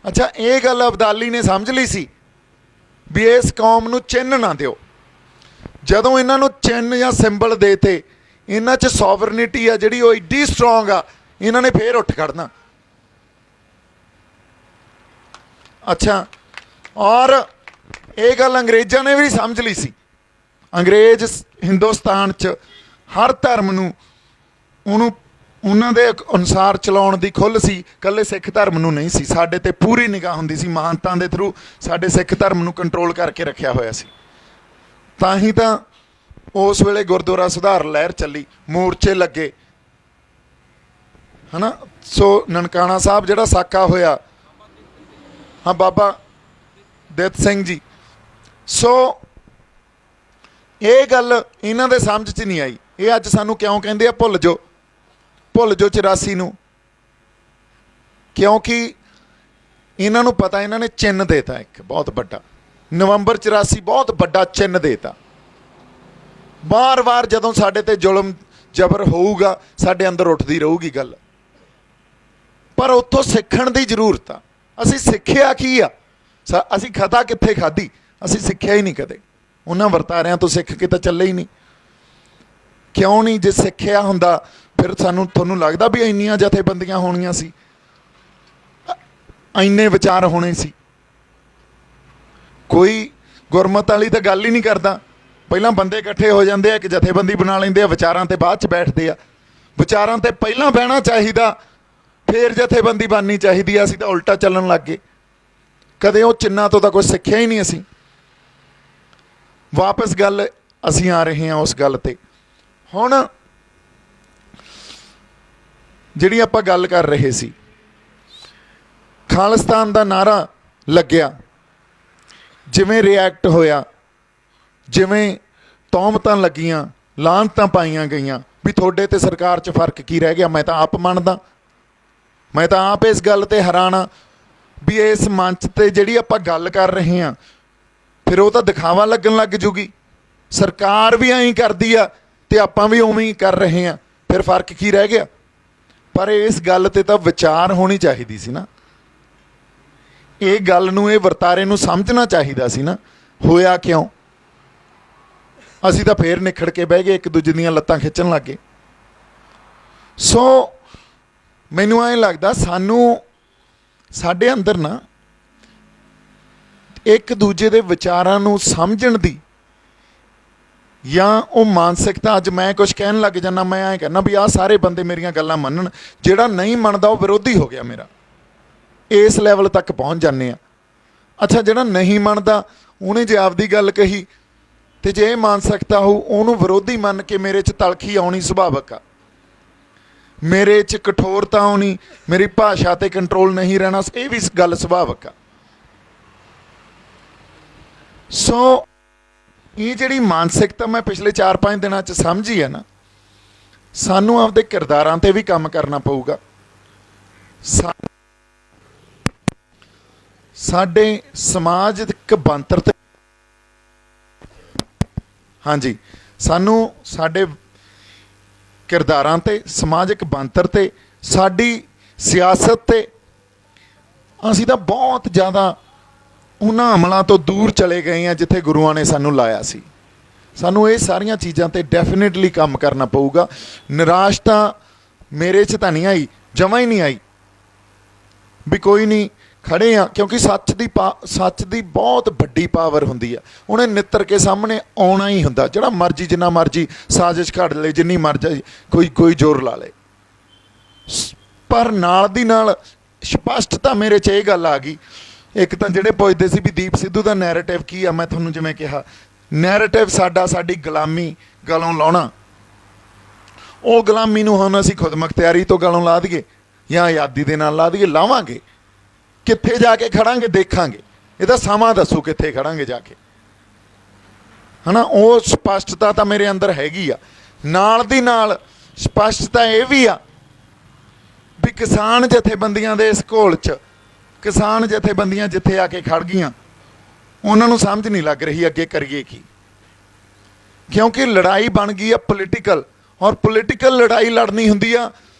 ਅੱਛਾ ਇਹ ਗੱਲ ਅਬਦਾਲੀ ਨੇ ਸਮਝ ਲਈ ਸੀ ਵੀ ਇਸ ਕੌਮ ਨੂੰ ਚਿੰਨ੍ਹ ਨਾ ਦਿਓ। ਜਦੋਂ ਇਹਨਾਂ ਨੂੰ ਚਿੰਨ੍ਹ ਜਾਂ ਸਿੰਬਲ ਦੇ ਤੇ, ਇਹਨਾਂ 'ਚ ਸੋਵਰਨਿਟੀ ਆ ਜਿਹੜੀ ਉਹ ਐਡੀ ਸਟਰੋਂਗ ਆ, ਇਹਨਾਂ ਨੇ ਫੇਰ ਉੱਠ ਖੜਨਾ। ਅੱਛਾ, ਔਰ ਇਹ ਗੱਲ ਅੰਗਰੇਜ਼ਾਂ ਨੇ ਵੀ ਸਮਝ ਲਈ ਸੀ। ਅੰਗਰੇਜ਼ ਹਿੰਦੁਸਤਾਨ 'ਚ ਹਰ ਧਰਮ ਨੂੰ ਉਹਨਾਂ ਦੇ ਅਨੁਸਾਰ ਚਲਾਉਣ ਦੀ ਖੁੱਲ੍ਹ ਸੀ, ਇਕੱਲੇ ਸਿੱਖ ਧਰਮ ਨੂੰ ਨਹੀਂ ਸੀ। ਸਾਡੇ ਤੇ ਪੂਰੀ ਨਿਗਾਹ ਹੁੰਦੀ ਸੀ, ਮਹਾਨਤਾਂ ਦੇ ਥਰੂ ਸਾਡੇ ਸਿੱਖ ਧਰਮ ਨੂੰ ਕੰਟਰੋਲ ਕਰਕੇ ਰੱਖਿਆ ਹੋਇਆ ਸੀ। ਤਾਂ ਹੀ ਤਾਂ ਉਸ ਵੇਲੇ ਗੁਰਦੁਆਰਾ ਸੁਧਾਰ ਲਹਿਰ ਚੱਲੀ, ਮੋਰਚੇ ਲੱਗੇ, ਹੈ ਨਾ। ਸੋ ਨਨਕਾਣਾ ਸਾਹਿਬ ਜਿਹੜਾ ਸਾਕਾ ਹੋਇਆ, ਹਾਂ ਬਾਬਾ ਦਿੱਤ ਸਿੰਘ ਜੀ। ਸੋ ਇਹ ਗੱਲ ਇਹਨਾਂ ਦੇ ਸਮਝ 'ਚ ਨਹੀਂ ਆਈ। ਇਹ ਅੱਜ ਸਾਨੂੰ ਕਿਉਂ ਕਹਿੰਦੇ ਆ ਭੁੱਲ ਜਾਓ 84 ਨੂੰ, ਕਿਉਂਕਿ ਇਹਨਾਂ ਨੂੰ ਪਤਾ, ਇਹਨਾਂ ਨੇ ਚਿੰਨ੍ਹ ਦੇਤਾ ਇੱਕ ਬਹੁਤ ਵੱਡਾ। ਨਵੰਬਰ 84 ਬਹੁਤ ਵੱਡਾ ਚਿੰਨ੍ਹ ਦੇਤਾ। ਵਾਰ-ਵਾਰ ਜਦੋਂ ਸਾਡੇ ਤੇ ਜ਼ੁਲਮ ਜ਼ਬਰ ਹੋਊਗਾ, ਸਾਡੇ ਅੰਦਰ ਉੱਠਦੀ ਰਹੂਗੀ ਗੱਲ, ਪਰ ਉੱਥੋਂ ਸਿੱਖਣ ਦੀ ਜ਼ਰੂਰਤ ਆ। ਅਸੀਂ ਸਿੱਖਿਆ ਕੀ ਆ? ਅਸੀਂ ਖਤਾ ਕਿੱਥੇ ਖਾਧੀ? ਅਸੀਂ ਸਿੱਖਿਆ ਹੀ ਨਹੀਂ ਕਦੇ। ਉਹਨਾਂ ਵਰਤਾਰਿਆਂ ਤੋਂ ਸਿੱਖ ਕੇ ਤਾਂ ਚੱਲੇ ਹੀ ਨਹੀਂ। ਕਿਉਂ ਨਹੀਂ? ਜੇ ਸਿੱਖਿਆ ਹੁੰਦਾ ਫਿਰ ਤੁਹਾਨੂੰ ਲੱਗਦਾ ਵੀ ਇੰਨੀਆਂ ਜਥੇਬੰਦੀਆਂ ਹੋਣੀਆਂ ਸੀ, ਇੰਨੇ ਵਿਚਾਰ ਹੋਣੇ ਸੀ? ਕੋਈ ਗੁਰਮਤ ਵਾਲੀ ਤਾਂ ਗੱਲ ਹੀ ਨਹੀਂ ਕਰਦਾ। ਪਹਿਲਾਂ ਬੰਦੇ ਇਕੱਠੇ ਹੋ ਜਾਂਦੇ ਆ, ਇੱਕ ਜਥੇਬੰਦੀ ਬਣਾ ਲੈਂਦੇ ਆ, ਵਿਚਾਰਾਂ ਤੇ ਬਾਅਦ 'ਚ ਬੈਠਦੇ ਆ। ਵਿਚਾਰਾਂ ਤੇ ਪਹਿਲਾਂ ਬਹਿਣਾ ਚਾਹੀਦਾ, ਫਿਰ ਜਥੇਬੰਦੀ ਬਣਨੀ ਚਾਹੀਦੀ ਆ। ਅਸੀਂ ਤਾਂ ਉਲਟਾ ਚੱਲਣ ਲੱਗ ਗਏ। ਕਦੇ ਉਹ ਚਿੰਨ੍ਹਾਂ ਤੋਂ ਤਾਂ ਕੁਛ ਸਿੱਖਿਆ ਹੀ ਨਹੀਂ ਅਸੀਂ। ਵਾਪਸ ਗੱਲ ਅਸੀਂ ਆ ਰਹੇ ਹਾਂ ਉਸ ਗੱਲ ਤੇ। ਹੁਣ ਜਿਹੜੀ ਆਪਾਂ ਗੱਲ ਕਰ ਰਹੇ ਸੀ, ਖਾਲਿਸਤਾਨ ਦਾ ਨਾਅਰਾ ਲੱਗਿਆ, ਜਿਵੇਂ ਰਿਐਕਟ ਹੋਇਆ, ਜਿਵੇਂ ਤੌਹਮਤਾਂ ਲੱਗੀਆਂ, ਲਾਹਨਤਾਂ ਪਾਈਆਂ ਗਈਆਂ ਵੀ ਤੁਹਾਡੇ ਤੇ ਸਰਕਾਰ 'ਚ ਫਰਕ ਕੀ ਰਹਿ ਗਿਆ। ਮੈਂ ਤਾਂ ਆਪ ਮੰਨਦਾ, ਮੈਂ ਤਾਂ ਆਪ ਇਸ ਗੱਲ ਤੇ ਹੈਰਾਨ ਹਾਂ ਵੀ ਇਸ ਮੰਚ ਤੇ ਜਿਹੜੀ ਆਪਾਂ ਗੱਲ ਕਰ ਰਹੇ ਹਾਂ, ਫਿਰ ਉਹ ਤਾਂ ਦਿਖਾਵਾ ਲੱਗਣ ਲੱਗ ਜੂਗੀ। ਸਰਕਾਰ ਵੀ ਐਂ ਕਰਦੀ ਆ ਤੇ ਆਪਾਂ ਵੀ ਉਵੇਂ ਹੀ ਕਰ ਰਹੇ ਹਾਂ, ਫਿਰ ਫਰਕ ਕੀ ਰਹਿ ਗਿਆ? ਪਰ ਇਸ ਗੱਲ ਤੇ ਤਾਂ ਵਿਚਾਰ ਹੋਣੀ ਚਾਹੀਦੀ ਸੀ ਨਾ। ਇਹ ਗੱਲ ਨੂੰ, ਇਹ ਵਰਤਾਰੇ ਨੂੰ ਸਮਝਣਾ ਚਾਹੀਦਾ ਸੀ ਨਾ। ਹੋਇਆ ਕਿਉਂ? ਅਸੀਂ ਤਾਂ ਫੇਰ ਨਿਖੜ ਕੇ ਬਹਿ ਗਏ, ਇੱਕ ਦੂਜੇ ਦੀਆਂ ਲੱਤਾਂ ਖਿੱਚਣ ਲੱਗ ਗਏ। ਸੋ ਮੈਨੂੰ ਐਂ ਲੱਗਦਾ ਸਾਡੇ ਅੰਦਰ ਨਾ ਇੱਕ ਦੂਜੇ ਦੇ ਵਿਚਾਰਾਂ ਨੂੰ ਸਮਝਣ ਦੀ ਜਾਂ ਉਹ ਮਾਨਸਿਕਤਾ ਅੱਜ ਮੈਂ ਕੁਝ ਕਹਿਣ ਲੱਗ ਜਾਂਦਾ, ਮੈਂ ਐਂ ਕਹਿੰਦਾ ਵੀ ਆਹ ਸਾਰੇ ਬੰਦੇ ਮੇਰੀਆਂ ਗੱਲਾਂ ਮੰਨਣ, ਜਿਹੜਾ ਨਹੀਂ ਮੰਨਦਾ ਉਹ ਵਿਰੋਧੀ ਹੋ ਗਿਆ ਮੇਰਾ। ਇਸ ਲੈਵਲ ਤੱਕ ਪਹੁੰਚ ਜਾਂਦੇ ਆ। ਅੱਛਾ, ਜਿਹੜਾ ਨਹੀਂ ਮੰਨਦਾ ਉਹਨੇ ਜੇ ਆਪਦੀ ਗੱਲ ਕਹੀ ਤੇ ਜੇ ਇਹ ਮਾਨਸਿਕਤਾ ਹੋਊ, ਉਹਨੂੰ ਵਿਰੋਧੀ ਮੰਨ ਕੇ ਮੇਰੇ 'ਚ ਤਲਖੀ ਆਉਣੀ ਸੁਭਾਵਿਕ ਆ, ਮੇਰੇ 'ਚ ਕਠੋਰਤਾ ਆਉਣੀ, ਮੇਰੀ ਭਾਸ਼ਾ ਤੇ ਕੰਟਰੋਲ ਨਹੀਂ ਰਹਿਣਾ, ਇਹ ਵੀ ਗੱਲ ਸੁਭਾਵਿਕ ਆ। ਸੋ ਇਹ ਜਿਹੜੀ ਮਾਨਸਿਕਤਾ ਮੈਂ ਪਿਛਲੇ 4-5 ਦਿਨਾਂ 'ਚ ਸਮਝੀ ਹੈ ਨਾ, ਸਾਨੂੰ ਆਪਦੇ ਕਿਰਦਾਰਾਂ ਤੇ ਵੀ ਕੰਮ ਕਰਨਾ ਪਊਗਾ। ਸਾਡੇ ਸਮਾਜਿਕ ਬਣਤਰ ਤੇ, ਹਾਂਜੀ, ਸਾਨੂੰ ਸਾਡੇ ਕਿਰਦਾਰਾਂ ਤੇ, ਸਮਾਜਿਕ ਬਣਤਰ ਤੇ, ਸਾਡੀ ਸਿਆਸਤ ਤੇ ਅਸੀਂ ਤਾਂ ਬਹੁਤ ਜ਼ਿਆਦਾ ਉਹਨਾਂ ਅਮਲਾਂ ਤੋਂ ਦੂਰ ਚਲੇ ਗਏ ਹਾਂ ਜਿੱਥੇ ਗੁਰੂਆਂ ਨੇ ਸਾਨੂੰ ਲਾਇਆ ਸੀ। ਸਾਨੂੰ ਇਹ ਸਾਰੀਆਂ ਚੀਜ਼ਾਂ ਤੇ ਡੈਫੀਨੇਟਲੀ ਕੰਮ ਕਰਨਾ ਪਊਗਾ। ਨਿਰਾਸ਼ ਤਾਂ ਮੇਰੇ 'ਚ ਤਾਂ ਨਹੀਂ ਆਈ, ਜਮਾਂ ਹੀ ਨਹੀਂ ਆਈ ਵੀ ਕੋਈ ਨਹੀਂ, ਖੜੇ ਆ, ਕਿਉਂਕਿ ਸੱਚ ਦੀ ਬਹੁਤ ਵੱਡੀ ਪਾਵਰ ਹੁੰਦੀ ਆ। ਉਹਨੇ ਨਿੱਤਰ ਕੇ ਸਾਹਮਣੇ ਆਉਣਾ ਹੀ ਹੁੰਦਾ, ਜਿਹੜਾ ਮਰਜ਼ੀ ਜਿੰਨਾ ਮਰਜ਼ੀ ਸਾਜ਼ਿਸ਼ ਘੜ ਲੇ, ਜਿੰਨੀ ਮਰਜ਼ੀ ਕੋਈ ਜ਼ੋਰ ਲਾ ਲੇ, ਪਰ ਨਾਲ ਦੀ ਨਾਲ ਸਪਸ਼ਟਤਾ ਮੇਰੇ 'ਚ ਇਹ ਗੱਲ ਆ ਗਈ। ਇੱਕ ਤਾਂ ਜਿਹੜੇ ਪੁੱਛਦੇ ਸੀ ਵੀ ਦੀਪ ਸਿੱਧੂ ਦਾ ਨੈਰੇਟਿਵ ਕੀ ਆ, ਮੈਂ ਤੁਹਾਨੂੰ ਜਿਵੇਂ ਕਿਹਾ, ਨੈਰੇਟਿਵ ਸਾਡੀ ਗੁਲਾਮੀ ਗਲੋਂ ਲਾਉਣਾ। ਉਹ ਗੁਲਾਮੀ ਨੂੰ ਹੁਣ ਅਸੀਂ ਖੁਦ ਮੁਖਤਿਆਰੀ ਤੋਂ ਗਲੋਂ ਲਾ ਦਈਏ ਜਾਂ ਆਜ਼ਾਦੀ ਦੇ ਨਾਲ ਲਾ ਦਈਏ, ਲਾਵਾਂਗੇ। ਕਿੱਥੇ ਜਾ ਕੇ ਖੜਾਂਗੇ ਦੇਖਾਂਗੇ, ਇਹਦਾ ਸਮਾਂ ਦੱਸੂ ਕਿੱਥੇ ਖੜਾਂਗੇ ਜਾ ਕੇ, ਹੈ ਨਾ। ਉਹ ਸਪਸ਼ਟਤਾ ਤਾਂ ਮੇਰੇ ਅੰਦਰ ਹੈਗੀ ਆ। ਨਾਲ ਦੀ ਨਾਲ ਸਪਸ਼ਟਤਾ ਇਹ ਵੀ ਆ ਵੀ ਕਿਸਾਨ ਜਥੇਬੰਦੀਆਂ ਦੇ ਇਸ ਘੋਲ 'ਚ, ਕਿਸਾਨ ਜਥੇਬੰਦੀਆਂ ਜਿੱਥੇ ਆ ਕੇ ਖੜ ਗਈਆਂ, ਉਹਨਾਂ ਨੂੰ ਸਮਝ ਨਹੀਂ ਲੱਗ ਰਹੀ ਅੱਗੇ ਕਰੀਏ ਕੀ, ਕਿਉਂਕਿ ਲੜਾਈ ਬਣ ਗਈ ਆ ਪੋਲੀਟੀਕਲ, ਔਰ ਪੋਲੀਟੀਕਲ ਲੜਾਈ ਲੜਨੀ ਹੁੰਦੀ ਆ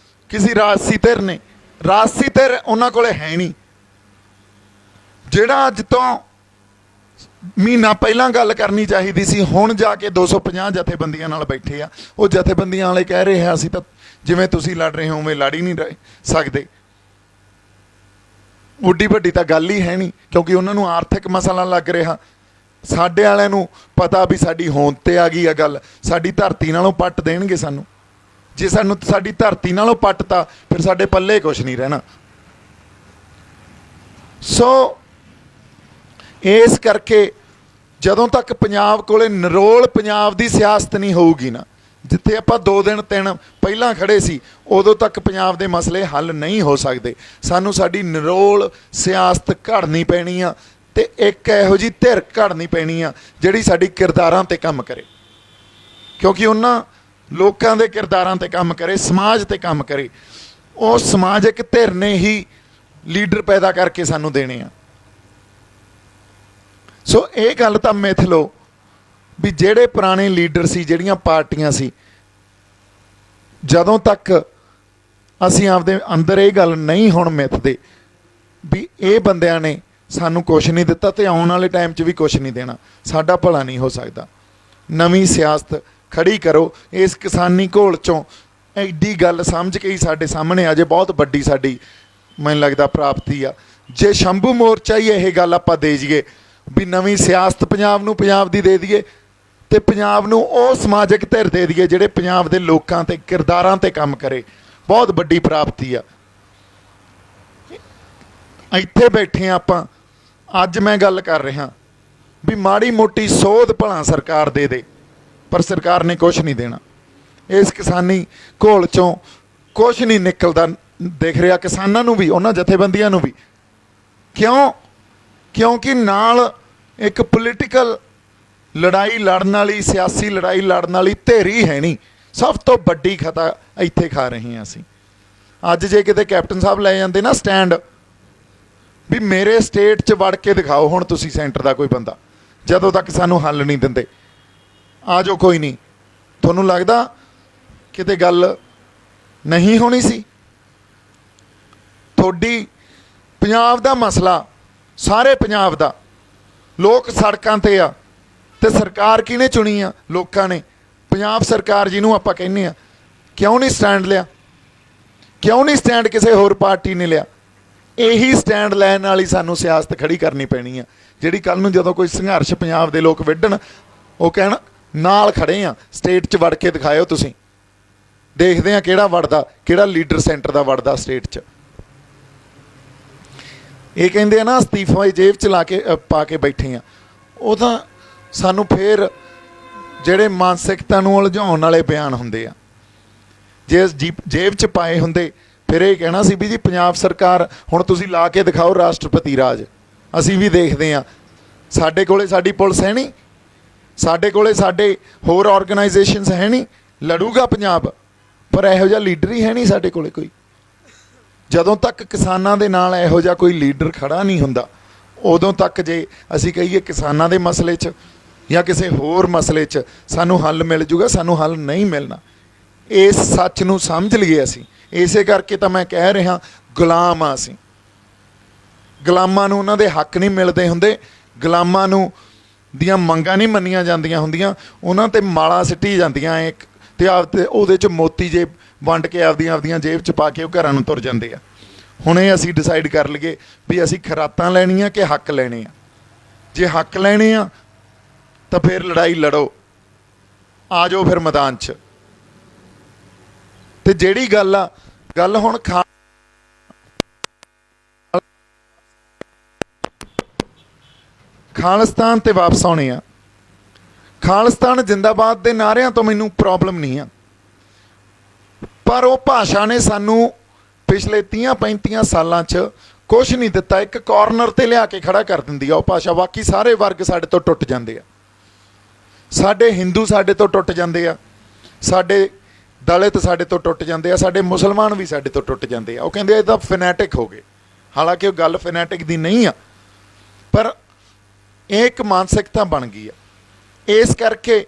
ਕਿਸੇ ਰਾਜਸੀ ਧਿਰ ਨੇ। ਰਾਜਸੀ ਧਿਰ ਉਹਨਾਂ ਕੋਲੇ ਹੈ ਨਹੀਂ। ਜਿਹੜਾ ਅੱਜ ਤੋਂ ਮਹੀਨਾ ਪਹਿਲਾਂ ਗੱਲ ਕਰਨੀ ਚਾਹੀਦੀ ਸੀ, ਹੁਣ ਜਾ ਕੇ 250 ਜਥੇਬੰਦੀਆਂ ਨਾਲ ਬੈਠੇ ਆ। ਉਹ ਜਥੇਬੰਦੀਆਂ ਵਾਲੇ ਕਹਿ ਰਹੇ ਆ ਅਸੀਂ ਤਾਂ ਜਿਵੇਂ ਤੁਸੀਂ ਲੜ ਰਹੇ ਹੋ ਉਵੇਂ ਲੜ ਹੀ ਨਹੀਂ ਰਹੇ ਸਕਦੇ। ਉੱਡੀ ਵੱਡੀ ਤਾਂ ਗੱਲ ਹੀ ਹੈ ਨਹੀਂ, ਕਿਉਂਕਿ ਉਹਨਾਂ ਨੂੰ ਆਰਥਿਕ ਮਸਲਾ ਲੱਗ ਰਿਹਾ। ਸਾਡੇ ਵਾਲਿਆਂ ਨੂੰ ਪਤਾ ਵੀ ਸਾਡੀ ਹੋਂਦ 'ਤੇ ਆ ਗਈ ਆ ਗੱਲ, ਸਾਡੀ ਧਰਤੀ ਨਾਲੋਂ ਪੱਟ ਦੇਣਗੇ ਸਾਨੂੰ। ਜੇ ਸਾਨੂੰ ਸਾਡੀ ਧਰਤੀ ਨਾਲੋਂ ਪੱਟਤਾ ਫਿਰ ਸਾਡੇ ਪੱਲੇ ਕੁਛ ਨਹੀਂ ਰਹਿਣਾ। ਸੋ ਇਸ ਕਰਕੇ ਜਦੋਂ ਤੱਕ ਪੰਜਾਬ ਕੋਲੇ ਨਿਰੋਲ ਪੰਜਾਬ ਦੀ ਸਿਆਸਤ ਨਹੀਂ ਹੋਊਗੀ ਨਾ, ਜਿੱਥੇ ਆਪਾਂ 2 ਦਿਨ 3 ਪਹਿਲਾਂ ਖੜੇ ਸੀ, ਉਦੋਂ ਤੱਕ ਪੰਜਾਬ ਦੇ ਮਸਲੇ ਹੱਲ ਨਹੀਂ ਹੋ ਸਕਦੇ। ਸਾਨੂੰ ਸਾਡੀ ਨਿਰੋਲ ਸਿਆਸਤ ਘੜਨੀ ਪੈਣੀ ਆ, ਤੇ ਇੱਕ ਇਹੋ ਜਿਹੀ ਧਿਰ ਘੜਨੀ ਪੈਣੀ ਆ ਜਿਹੜੀ ਸਾਡੀ ਕਿਰਦਾਰਾਂ 'ਤੇ ਕੰਮ ਕਰੇ, ਕਿਉਂਕਿ ਉਹਨਾਂ ਲੋਕਾਂ ਦੇ ਕਿਰਦਾਰਾਂ 'ਤੇ ਕੰਮ ਕਰੇ, ਸਮਾਜ 'ਤੇ ਕੰਮ ਕਰੇ। ਉਹ ਸਮਾਜਿਕ ਧਿਰ ਨੇ ਹੀ ਲੀਡਰ ਪੈਦਾ ਕਰਕੇ ਸਾਨੂੰ ਦੇਣੇ ਆ। ਸੋ ਇਹ ਗੱਲ ਤਾਂ ਮਿਥ ਲਓ ਵੀ ਜਿਹੜੇ ਪੁਰਾਣੇ ਲੀਡਰ ਸੀ, ਜਿਹੜੀਆਂ ਪਾਰਟੀਆਂ ਸੀ, ਜਦੋਂ ਤੱਕ ਅਸੀਂ ਆਪਦੇ ਅੰਦਰ ਇਹ ਗੱਲ ਨਹੀਂ ਹੁਣ ਮਿੱਥਦੇ ਵੀ ਇਹ ਬੰਦਿਆਂ ਨੇ ਸਾਨੂੰ ਕੁਛ ਨਹੀਂ ਦਿੱਤਾ ਤੇ ਆਉਣ ਵਾਲੇ ਟਾਈਮ 'ਚ ਵੀ ਕੁਛ ਨਹੀਂ ਦੇਣਾ, ਸਾਡਾ ਭਲਾ ਨਹੀਂ ਹੋ ਸਕਦਾ। ਨਵੀਂ ਸਿਆਸਤ ਖੜੀ ਕਰੋ। ਇਸ ਕਿਸਾਨੀ ਘੋਲ 'ਚੋਂ ਐਡੀ ਗੱਲ ਸਮਝ ਕੇ ਹੀ ਸਾਡੇ ਸਾਹਮਣੇ ਆ ਜੇ, ਬਹੁਤ ਵੱਡੀ ਸਾਡੀ ਮੈਨੂੰ ਲੱਗਦਾ ਪ੍ਰਾਪਤੀ ਆ। ਜੇ ਸ਼ੰਭੂ ਮੋਰਚਾ ਹੀ ਇਹ ਗੱਲ ਆਪਾਂ ਦੇ ਜਾਈਏ ਵੀ ਨਵੀਂ ਸਿਆਸਤ ਪੰਜਾਬ ਨੂੰ, ਪੰਜਾਬ ਦੀ ਦੇ ਦਈਏ, ਤੇ ਪੰਜਾਬ ਨੂੰ ਉਹ ਸਮਾਜਿਕ ਧਿਰ ਦੇ ਦਈਏ ਜਿਹੜੇ ਪੰਜਾਬ ਦੇ ਲੋਕਾਂ ਤੇ ਕਿਰਦਾਰਾਂ ਤੇ ਕੰਮ ਕਰੇ, ਬਹੁਤ ਵੱਡੀ ਪ੍ਰਾਪਤੀ ਆ। ਇੱਥੇ ਬੈਠੇ ਆ ਆਪਾਂ, ਅੱਜ ਮੈਂ ਗੱਲ ਕਰ ਰਿਹਾ ਵੀ ਮਾੜੀ ਮੋਟੀ ਸੋਧ ਭਲਾ ਸਰਕਾਰ ਦੇ ਦੇ, ਪਰ ਸਰਕਾਰ ਨੇ ਕੁਛ ਨਹੀਂ ਦੇਣਾ। ਇਸ ਕਿਸਾਨੀ ਘੋਲ 'ਚੋਂ ਕੁਛ ਨਹੀਂ ਨਿਕਲਦਾ ਦਿਖ ਰਿਹਾ ਕਿਸਾਨਾਂ ਨੂੰ ਵੀ, ਉਹਨਾਂ ਜਥੇਬੰਦੀਆਂ ਨੂੰ ਵੀ। ਕਿਉਂਕਿ ਨਾਲ ਇੱਕ ਪੋਲੀਟੀਕਲ ਲੜਾਈ ਲੜਨ ਵਾਲੀ, ਸਿਆਸੀ ਲੜਾਈ ਲੜਨ ਵਾਲੀ ਧਿਰ ਹੀ ਹੈ ਨਹੀਂ। ਸਭ ਤੋਂ ਵੱਡੀ ਖਤਾ ਇੱਥੇ ਖਾ ਰਹੇ ਹਾਂ ਅਸੀਂ। ਅੱਜ ਜੇ ਕਿਤੇ ਕੈਪਟਨ ਸਾਹਿਬ ਲੈ ਜਾਂਦੇ ਨਾ ਸਟੈਂਡ ਵੀ ਮੇਰੇ ਸਟੇਟ 'ਚ ਵੜ ਕੇ ਦਿਖਾਓ ਹੁਣ ਤੁਸੀਂ ਸੈਂਟਰ ਦਾ ਕੋਈ ਬੰਦਾ, ਜਦੋਂ ਤੱਕ ਸਾਨੂੰ ਹੱਲ ਨਹੀਂ ਦਿੰਦੇ ਆ ਜਾਓ, ਕੋਈ ਨਹੀਂ, ਤੁਹਾਨੂੰ ਲੱਗਦਾ ਕਿਤੇ ਗੱਲ ਨਹੀਂ ਹੋਣੀ ਸੀ? ਤੁਹਾਡੀ ਪੰਜਾਬ ਦਾ ਮਸਲਾ, ਸਾਰੇ ਪੰਜਾਬ ਦਾ, ਲੋਕ ਸੜਕਾਂ 'ਤੇ ਆ, ਤੇ ਸਰਕਾਰ ਕਿਹਨੇ ਚੁਣੀ ਆ? ਲੋਕਾਂ ਨੇ। ਪੰਜਾਬ ਸਰਕਾਰ ਜਿਹਨੂੰ ਆਪਾਂ ਕਹਿੰਦੇ ਆ, ਕਿਉਂ ਨਹੀਂ ਸਟੈਂਡ ਲਿਆ? ਕਿਉਂ ਨਹੀਂ ਸਟੈਂਡ ਕਿਸੇ ਹੋਰ ਪਾਰਟੀ ਨੇ ਲਿਆ? ਇਹੀ ਸਟੈਂਡ ਲੈਣ ਵਾਲੀ ਸਾਨੂੰ ਸਿਆਸਤ ਖੜੀ ਕਰਨੀ ਪੈਣੀ ਆ, ਜਿਹੜੀ ਕੱਲ੍ਹ ਨੂੰ ਜਦੋਂ ਕੋਈ ਸੰਘਰਸ਼ ਪੰਜਾਬ ਦੇ ਲੋਕ ਵਿੱਢਣ, ਉਹ ਕਹਿਣ नाल खड़े आ, स्टेट च वड़ के दिखाओ तुसीं, देखते हैं किहड़ा वड़दा, किहड़ा लीडर सेंटर का वड़दा स्टेट च। ये कहते हैं ना अस्तीफा जेब च ला के पा के बैठे हैं, वो तो सानू फिर ਜਿਹੜੇ मानसिकता ਨੂੰ ਉਲਝਾਉਣ वाले बयान ਹੁੰਦੇ ਆ। ਜੇ जेब च पाए ਹੁੰਦੇ फिर ये कहना सी भी जी पंजाब सरकार हुण तुसीं ला के दिखाओ राष्ट्रपति राज, असीं भी देखते हैं। साडे कोले साडी पुलिस है नहीं, साडे कोले साडे होर ऑर्गेनाइजेशनस है नहीं, लड़ूगा पंजाब, पर इहो जिहा लीडर ही है नहीं साडे कोले कोई। ਜਦੋਂ तक किसानां दे नाल इहो जिहा कोई लीडर खड़ा नहीं हुंदा, उदों तक जे असीं कहीए किसानां दे मसले च या किसी होर मसले च सानू हल मिल जूगा, सानू हल नहीं मिलना। इस सच नू समझ लईए असीं। इसे करके तो मैं कह रहा गुलाम आ असीं। गुलामां नू उन्हां दे हक नहीं मिलते हुंदे, गुलामां नू दियां मंगां नहीं मन्नियां जांदियां हुंदियां, उन्हां ते माला सिੱਟੀ ਜਾਂਦੀਆਂ एक ते आपते ਉਹਦੇ ਚ मोती जे वंड के आपदियां जेब च पा के ਉਹ घरां नू तुर ਜਾਂਦੇ आ। हुण ਇਹ ਅਸੀਂ डिसाइड कर लईए भी ਅਸੀਂ खरातां लैणीਆਂ कि हक लैणे आ। जे हक लैणे आ तो फिर लड़ाई लड़ो, आ जाओ फिर मैदान च। ते जिहड़ी गल हुण खालिस्तान ते वापस आने आ। खालिस्तान जिंदाबाद के नारियां तो मैनू प्रॉब्लम नहीं आ, पर वो भाषा ने सानू पिछले 30-35 सालों च कुछ नहीं दिता। एक कॉर्नर ते लिया के खड़ा कर दिंदी आ वो भाषा, बाकी सारे वर्ग साडे तो टुट जाते हैं। साडे हिंदू साडे तो टुट जाते हैं, साडे दलित साडे तो टुट जाते हैं, साडे मुसलमान भी साडे तो टुट जाते हैं। वो कहते ये तो फैनैटिक हो गए, हालांकि वो गल फैनैटिक दी नहीं आ, पर एक मानसिकता बन गई है। इस करके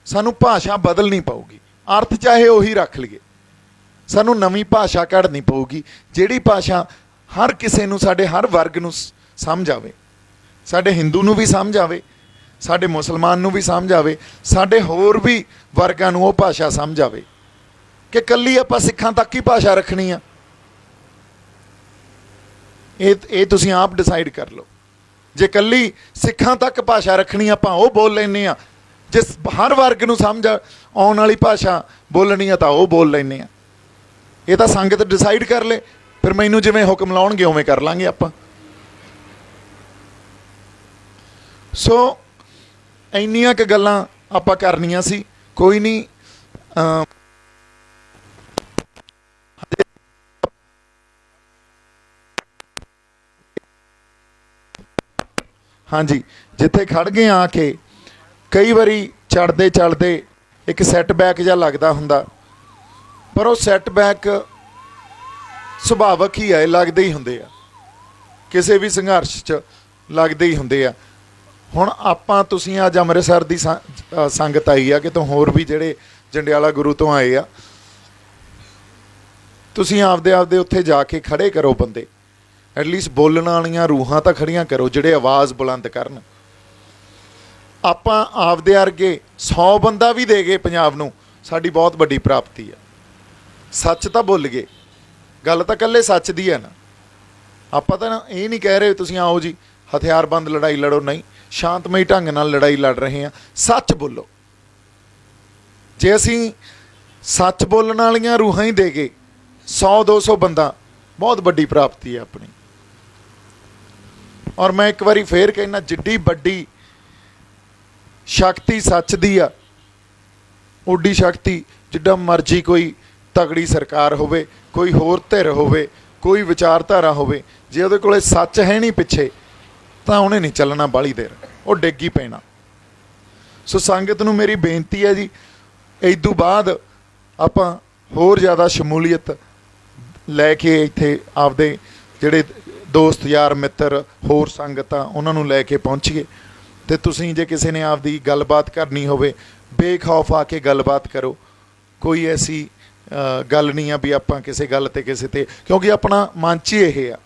सानू भाषा बदलनी पऊगी, अर्थ चाहे उही रख लीए, सानू नवीं भाषा कढ़नी पऊगी जिहड़ी भाषा हर किसी नू, साडे हर वर्ग नू समझ आवे, साडे हिंदू नू भी समझ आवे, साडे मुसलमान नू भी समझ आवे, साडे होर भी वर्गां नू वो भाषा समझ आवे कि कल्ली आपां सिखां तक ही भाषा रखनी आ। ये तुसीं आप डिसाइड कर लो। जे कल्ली सिखां तक भाषा रखनी आपां वो बोल लैने आ, जिस हर वर्ग नू समझ आउण वाली भाषा बोलनी आ तां वो बोल लैने आ। ये तां संगत डिसाइड कर ले, फिर मैनू जिवें हुक्म लाउणगे उवें कर लांगे आपां। सो ਇੰਨੀਆਂ ਕੁ ਗੱਲਾਂ ਆਪਾਂ ਕਰਨੀਆਂ ਸੀ, ਕੋਈ ਨਹੀਂ। ਹਾਂਜੀ, ਜਿੱਥੇ ਖੜ ਗਏ ਆ ਕੇ ਕਈ ਵਾਰੀ ਚੜਦੇ ਚੜਦੇ ਇੱਕ ਸੈਟਬੈਕ ਜਿਹਾ ਲੱਗਦਾ ਹੁੰਦਾ, ਪਰ ਉਹ ਸੈਟਬੈਕ ਸੁਭਾਵਕ ਹੀ ਹੈ, ਲੱਗਦੇ ਹੀ ਹੁੰਦੇ ਆ, ਕਿਸੇ ਵੀ ਸੰਘਰਸ਼ 'ਚ ਲੱਗਦੇ ਹੀ ਹੁੰਦੇ ਆ। ਹੁਣ ਆਪਾਂ ਤੁਸੀਂ ਅੱਜ ਅੰਮ੍ਰਿਤਸਰ ਦੀ ਸੰਗਤ ਆਈ ਆ, ਕਿਤੋਂ ਹੋਰ ਵੀ ਜਿਹੜੇ ਜੰਡਿਆਲਾ ਗੁਰੂ ਤੋਂ ਆਏ ਆ, ਤੁਸੀਂ ਆਪਦੇ ਉੱਥੇ ਜਾ ਕੇ ਖੜੇ ਕਰੋ ਬੰਦੇ, ਐਟਲੀਸਟ ਬੋਲਣ ਵਾਲੀਆਂ ਰੂਹਾਂ ਤਾਂ ਖੜੀਆਂ ਕਰੋ ਜਿਹੜੇ ਆਵਾਜ਼ ਬੁਲੰਦ ਕਰਨ। ਆਪਾਂ ਆਪਦੇ ਵਰਗੇ 100 ਬੰਦਾ ਵੀ ਦੇ ਗਏ ਪੰਜਾਬ ਨੂੰ, ਸਾਡੀ ਬਹੁਤ ਵੱਡੀ ਪ੍ਰਾਪਤੀ ਆ। ਸੱਚ ਤਾਂ ਭੁੱਲ ਗਏ, ਗੱਲ ਤਾਂ ਇਕੱਲੇ ਸੱਚ ਦੀ ਹੈ ਨਾ। ਆਪਾਂ ਤਾਂ ਇਹ ਨਹੀਂ ਕਹਿ ਰਹੇ ਤੁਸੀਂ ਆਓ ਜੀ ਹਥਿਆਰਬੰਦ ਲੜਾਈ ਲੜੋ, ਨਹੀਂ, ਸ਼ਾਂਤਮਈ ਢੰਗ ਨਾਲ ਲੜਾਈ ਲੜ ਰਹੇ ਹਾਂ। ਸੱਚ ਬੋਲੋ। ਜੇ ਅਸੀਂ ਸੱਚ ਬੋਲਣ ਵਾਲੀਆਂ ਰੂਹਾਂ ਹੀ ਦੇ ਗਏ 100-200 ਬੰਦਾ, ਬਹੁਤ ਵੱਡੀ ਪ੍ਰਾਪਤੀ ਹੈ ਆਪਣੀ। ਔਰ ਮੈਂ ਇੱਕ ਵਾਰੀ ਫੇਰ ਕਹਿਣਾ, ਜਿੱਡੀ ਵੱਡੀ ਸ਼ਕਤੀ ਸੱਚ ਦੀ ਆ, ਓਡੀ ਸ਼ਕਤੀ ਜਿੱਡਾ ਮਰਜ਼ੀ ਕੋਈ ਤਗੜੀ ਸਰਕਾਰ ਹੋਵੇ, ਕੋਈ ਹੋਰ ਧਿਰ ਹੋਵੇ, ਕੋਈ ਵਿਚਾਰਧਾਰਾ ਹੋਵੇ, ਜੇ ਉਹਦੇ ਕੋਲੇ ਸੱਚ ਹੈ ਨਹੀਂ ਪਿੱਛੇ, ਤਾਂ ਉਹਨੇ ਨਹੀਂ ਚੱਲਣਾ ਬਾਹਲੀ ਦੇਰ, ਉਹ ਡਿੱਗ ਹੀ ਪੈਣਾ। ਸੋ ਸੰਗਤ ਨੂੰ ਮੇਰੀ ਬੇਨਤੀ ਹੈ ਜੀ, ਇਦੋਂ ਬਾਅਦ ਆਪਾਂ ਹੋਰ ਜ਼ਿਆਦਾ ਸ਼ਮੂਲੀਅਤ ਲੈ ਕੇ ਇੱਥੇ ਆਪਦੇ ਜਿਹੜੇ ਦੋਸਤ ਯਾਰ ਮਿੱਤਰ ਹੋਰ ਸੰਗਤ ਆ ਉਹਨਾਂ ਨੂੰ ਲੈ ਕੇ ਪਹੁੰਚੀਏ। ਅਤੇ ਤੁਸੀਂ ਜੇ ਕਿਸੇ ਨੇ ਆਪਦੀ ਗੱਲਬਾਤ ਕਰਨੀ ਹੋਵੇ, ਬੇਖੌਫ ਆ ਕੇ ਗੱਲਬਾਤ ਕਰੋ। ਕੋਈ ਐਸੀ ਗੱਲ ਨਹੀਂ ਆ ਵੀ ਆਪਾਂ ਕਿਸੇ ਗੱਲ 'ਤੇ ਕਿਸੇ 'ਤੇ, ਕਿਉਂਕਿ ਆਪਣਾ ਮਨ 'ਚ ਹੀ ਇਹ ਆ।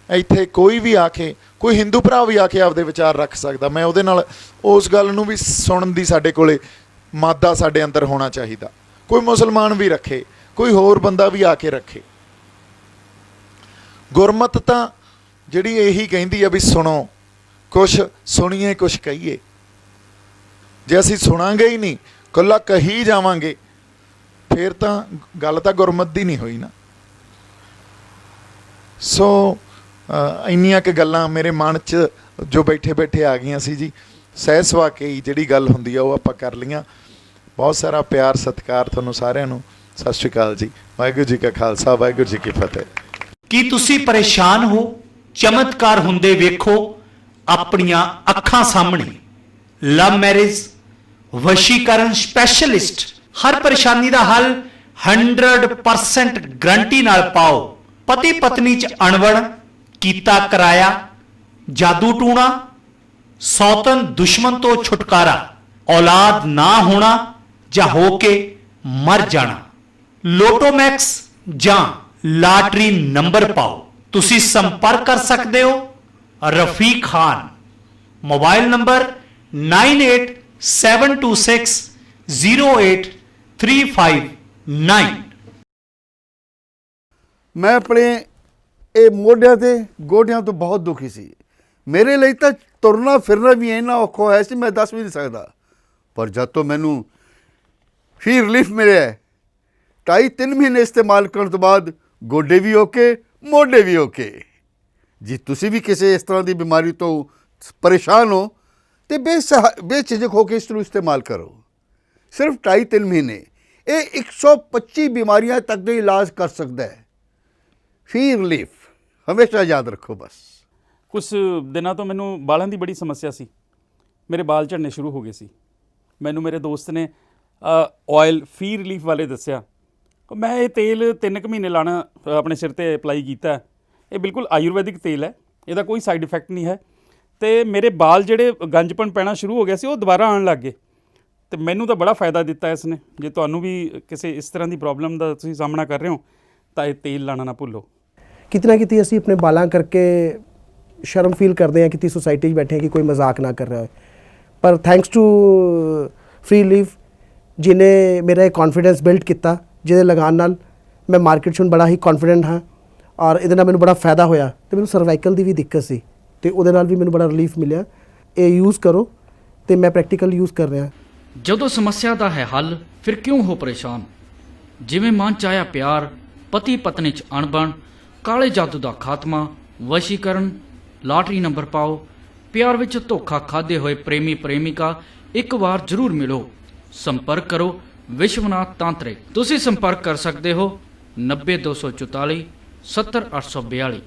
ਇੱਥੇ ਕੋਈ ਵੀ ਆ ਕੇ, ਕੋਈ ਹਿੰਦੂ ਭਰਾ ਵੀ ਆ ਕੇ ਆਪਦੇ ਵਿਚਾਰ ਰੱਖ ਸਕਦਾ। ਮੈਂ ਉਹਦੇ ਨਾਲ ਉਸ ਗੱਲ ਨੂੰ ਵੀ ਸੁਣਨ ਦੀ ਸਾਡੇ ਕੋਲੇ ਮਾਦਾ ਸਾਡੇ ਅੰਦਰ ਹੋਣਾ ਚਾਹੀਦਾ। ਕੋਈ ਮੁਸਲਮਾਨ ਵੀ ਰੱਖੇ, ਕੋਈ ਹੋਰ ਬੰਦਾ ਵੀ ਆ ਕੇ ਰੱਖੇ। ਗੁਰਮਤ ਤਾਂ ਜਿਹੜੀ ਇਹੀ ਕਹਿੰਦੀ ਆ ਵੀ ਸੁਣੋ, ਕੁਛ ਸੁਣੀਏ ਕੁਛ ਕਹੀਏ। ਜੇ ਅਸੀਂ ਸੁਣਾਂਗੇ ਹੀ ਨਹੀਂ, ਕੱਲਾ ਕਹੀ ਜਾਵਾਂਗੇ, ਫਿਰ ਤਾਂ ਗੱਲ ਤਾਂ ਗੁਰਮਤਿ ਦੀ ਨਹੀਂ ਹੋਈ ਨਾ। ਸੋ ਇੰਨੀਆਂ ਕੁ ਗੱਲਾਂ ਮੇਰੇ ਮਨ 'ਚ ਜੋ ਬੈਠੇ ਬੈਠੇ ਆ ਗਈਆਂ ਸੀ ਜੀ। ਸਹਿ ਸੁਭਾ ਕੇ ਹੀ ਜਿਹੜੀ ਗੱਲ ਹੁੰਦੀ ਆ ਉਹ ਆਪਾਂ ਕਰ ਲਈਆਂ। ਬਹੁਤ ਸਾਰਾ ਪਿਆਰ ਸਤਿਕਾਰ ਤੁਹਾਨੂੰ ਸਾਰਿਆਂ ਨੂੰ। ਸਤਿ ਸ਼੍ਰੀ ਅਕਾਲ ਜੀ। ਵਾਹਿਗੁਰੂ ਜੀ ਕਾ ਖਾਲਸਾ, ਵਾਹਿਗੁਰੂ ਜੀ ਕੀ ਫਤਿਹ। ਕੀ ਤੁਸੀਂ ਪਰੇਸ਼ਾਨ ਹੋ? ਚਮਤਕਾਰ ਹੁੰਦੇ ਵੇਖੋ ਆਪਣੀਆਂ ਅੱਖਾਂ ਸਾਹਮਣੇ। ਲਵ ਮੈਰਿਜ, ਵਸ਼ੀਕਰਨ ਸਪੈਸ਼ਲਿਸਟ, ਹਰ ਪਰੇਸ਼ਾਨੀ ਦਾ ਹੱਲ 100% ਗਰੰਟੀ ਨਾਲ ਪਾਓ। ਪਤੀ ਪਤਨੀ ਚ ਅਣਬਣ, ਕੀਤਾ ਕਰਾਇਆ, ਜਾਦੂ ਟੂਣਾ, ਸੌਤਨ ਦੁਸ਼ਮਣ ਤੋਂ ਛੁਟਕਾਰਾ, ਔਲਾਦ ਨਾ ਹੋਣਾ ਜਾਂ ਹੋ ਕੇ ਮਰ ਜਾਣਾ, ਲੋਟੋਮੈਕਸ ਜਾਂ ਲਾਟਰੀ ਨੰਬਰ ਪਾਓ। ਤੁਸੀਂ ਸੰਪਰਕ ਕਰ ਸਕਦੇ ਹੋ ਰਫੀਕ ਖਾਨ। Mobile number 9872608359। ਮੈਂ ਆਪਣੇ ਇਹ ਮੋਢਿਆਂ ਤੇ ਗੋਡਿਆਂ ਤੋਂ ਬਹੁਤ ਦੁਖੀ ਸੀ। ਮੇਰੇ ਲਈ ਤਾਂ ਤੁਰਨਾ ਫਿਰਨਾ ਵੀ ਇੰਨਾ ਔਖਾ ਹੋਇਆ ਸੀ, ਮੈਂ ਦੱਸ ਵੀ ਨਹੀਂ ਸਕਦਾ। ਪਰ ਜਦ ਤੋਂ ਮੈਨੂੰ ਫੀ ਰਿਲੀਫ ਮਿਲਿਆ, 2.5-3 ਮਹੀਨੇ ਇਸਤੇਮਾਲ ਕਰਨ ਤੋਂ ਬਾਅਦ ਗੋਡੇ ਵੀ ਓਕੇ, ਮੋਢੇ ਵੀ ਓਕੇ। ਜੇ ਤੁਸੀਂ ਵੀ ਕਿਸੇ ਇਸ ਤਰ੍ਹਾਂ ਦੀ ਬਿਮਾਰੀ ਤੋਂ ਪਰੇਸ਼ਾਨ ਹੋ तो बेझिझक होकर इसको इस्तेमाल करो। सिर्फ 2.5-3 महीने ये 125 बीमारियां तक का इलाज कर सकता है। फी रिलीफ हमेशा याद रखो। बस कुछ दिनों तो मैनू बालों की बड़ी समस्या सी, मेरे बाल झड़ने शुरू हो गए सी। मैनू मेरे दोस्त ने ऑयल फी रिलीफ वाले दसिया। मैं ये तेल 3 महीने लाना अपने सिर ते अप्लाई किया। ये बिल्कुल आयुर्वैदिक तेल है, इसका कोई साइड इफैक्ट नहीं है। तो मेरे बाल जेडे गंजपन पैना शुरू हो गया सी, वो दोबारा आने लग गए। तो मैनू तो बड़ा फायदा दिता इसने। जे तुहानू भी किसी इस तरह की प्रॉब्लम का तुसीं सामना कर रहे हो तो ये तेल लाना ना भुल्लो। कितना किती असीं अपने बालां करके शर्म फील करते हैं, कितनी सोसाइटी बैठे हैं कि कोई मजाक ना कर रहा है। पर थैंक्स टू फ्री लीफ जिन्हें मेरा कॉन्फिडेंस बिल्ड किया, जिहदे लगान नाल मैं मार्केट च बड़ा ही कॉन्फिडेंट हाँ। और इहदे नाल मैनूं बड़ा फायदा होया। तो मैनूं सर्वाइकल की भी दिक्कत सी, तो ਉਹਦੇ ਨਾਲ ਵੀ ਮੈਨੂੰ ਬੜਾ ਰਿਲੀਫ ਮਿਲਿਆ। ਇਹ ਯੂਜ਼ ਕਰੋ ਤੇ ਮੈਂ ਪ੍ਰੈਕਟੀਕਲ ਯੂਜ਼ ਕਰ ਰਿਹਾ। ਜਦੋਂ ਸਮੱਸਿਆ ਦਾ ਹੈ ਹੱਲ, ਫਿਰ ਕਿਉਂ ਹੋ ਪਰੇਸ਼ਾਨ? ਜਿਵੇਂ ਮਨ ਚ ਆਇਆ ਪਿਆਰ, ਪਤੀ ਪਤਨੀ ਚ ਅਣਬਣ, ਕਾਲੇ ਜਾਦੂ ਦਾ ਖਾਤਮਾ, ਵਸ਼ੀਕਰਨ, ਲਾਟਰੀ ਨੰਬਰ ਪਾਓ, ਪਿਆਰ ਵਿੱਚ ਧੋਖਾ ਖਾਦੇ ਹੋਏ ਪ੍ਰੇਮੀ ਪ੍ਰੇਮਿਕਾ, ਇੱਕ ਵਾਰ ਜ਼ਰੂਰ ਮਿਲੋ। ਸੰਪਰਕ ਕਰੋ ਵਿਸ਼ਵਨਾਥ ਤਾਂਤਰਿਕ। ਤੁਸੀਂ ਸੰਪਰਕ ਕਰ ਸਕਦੇ ਹੋ 90244 70842।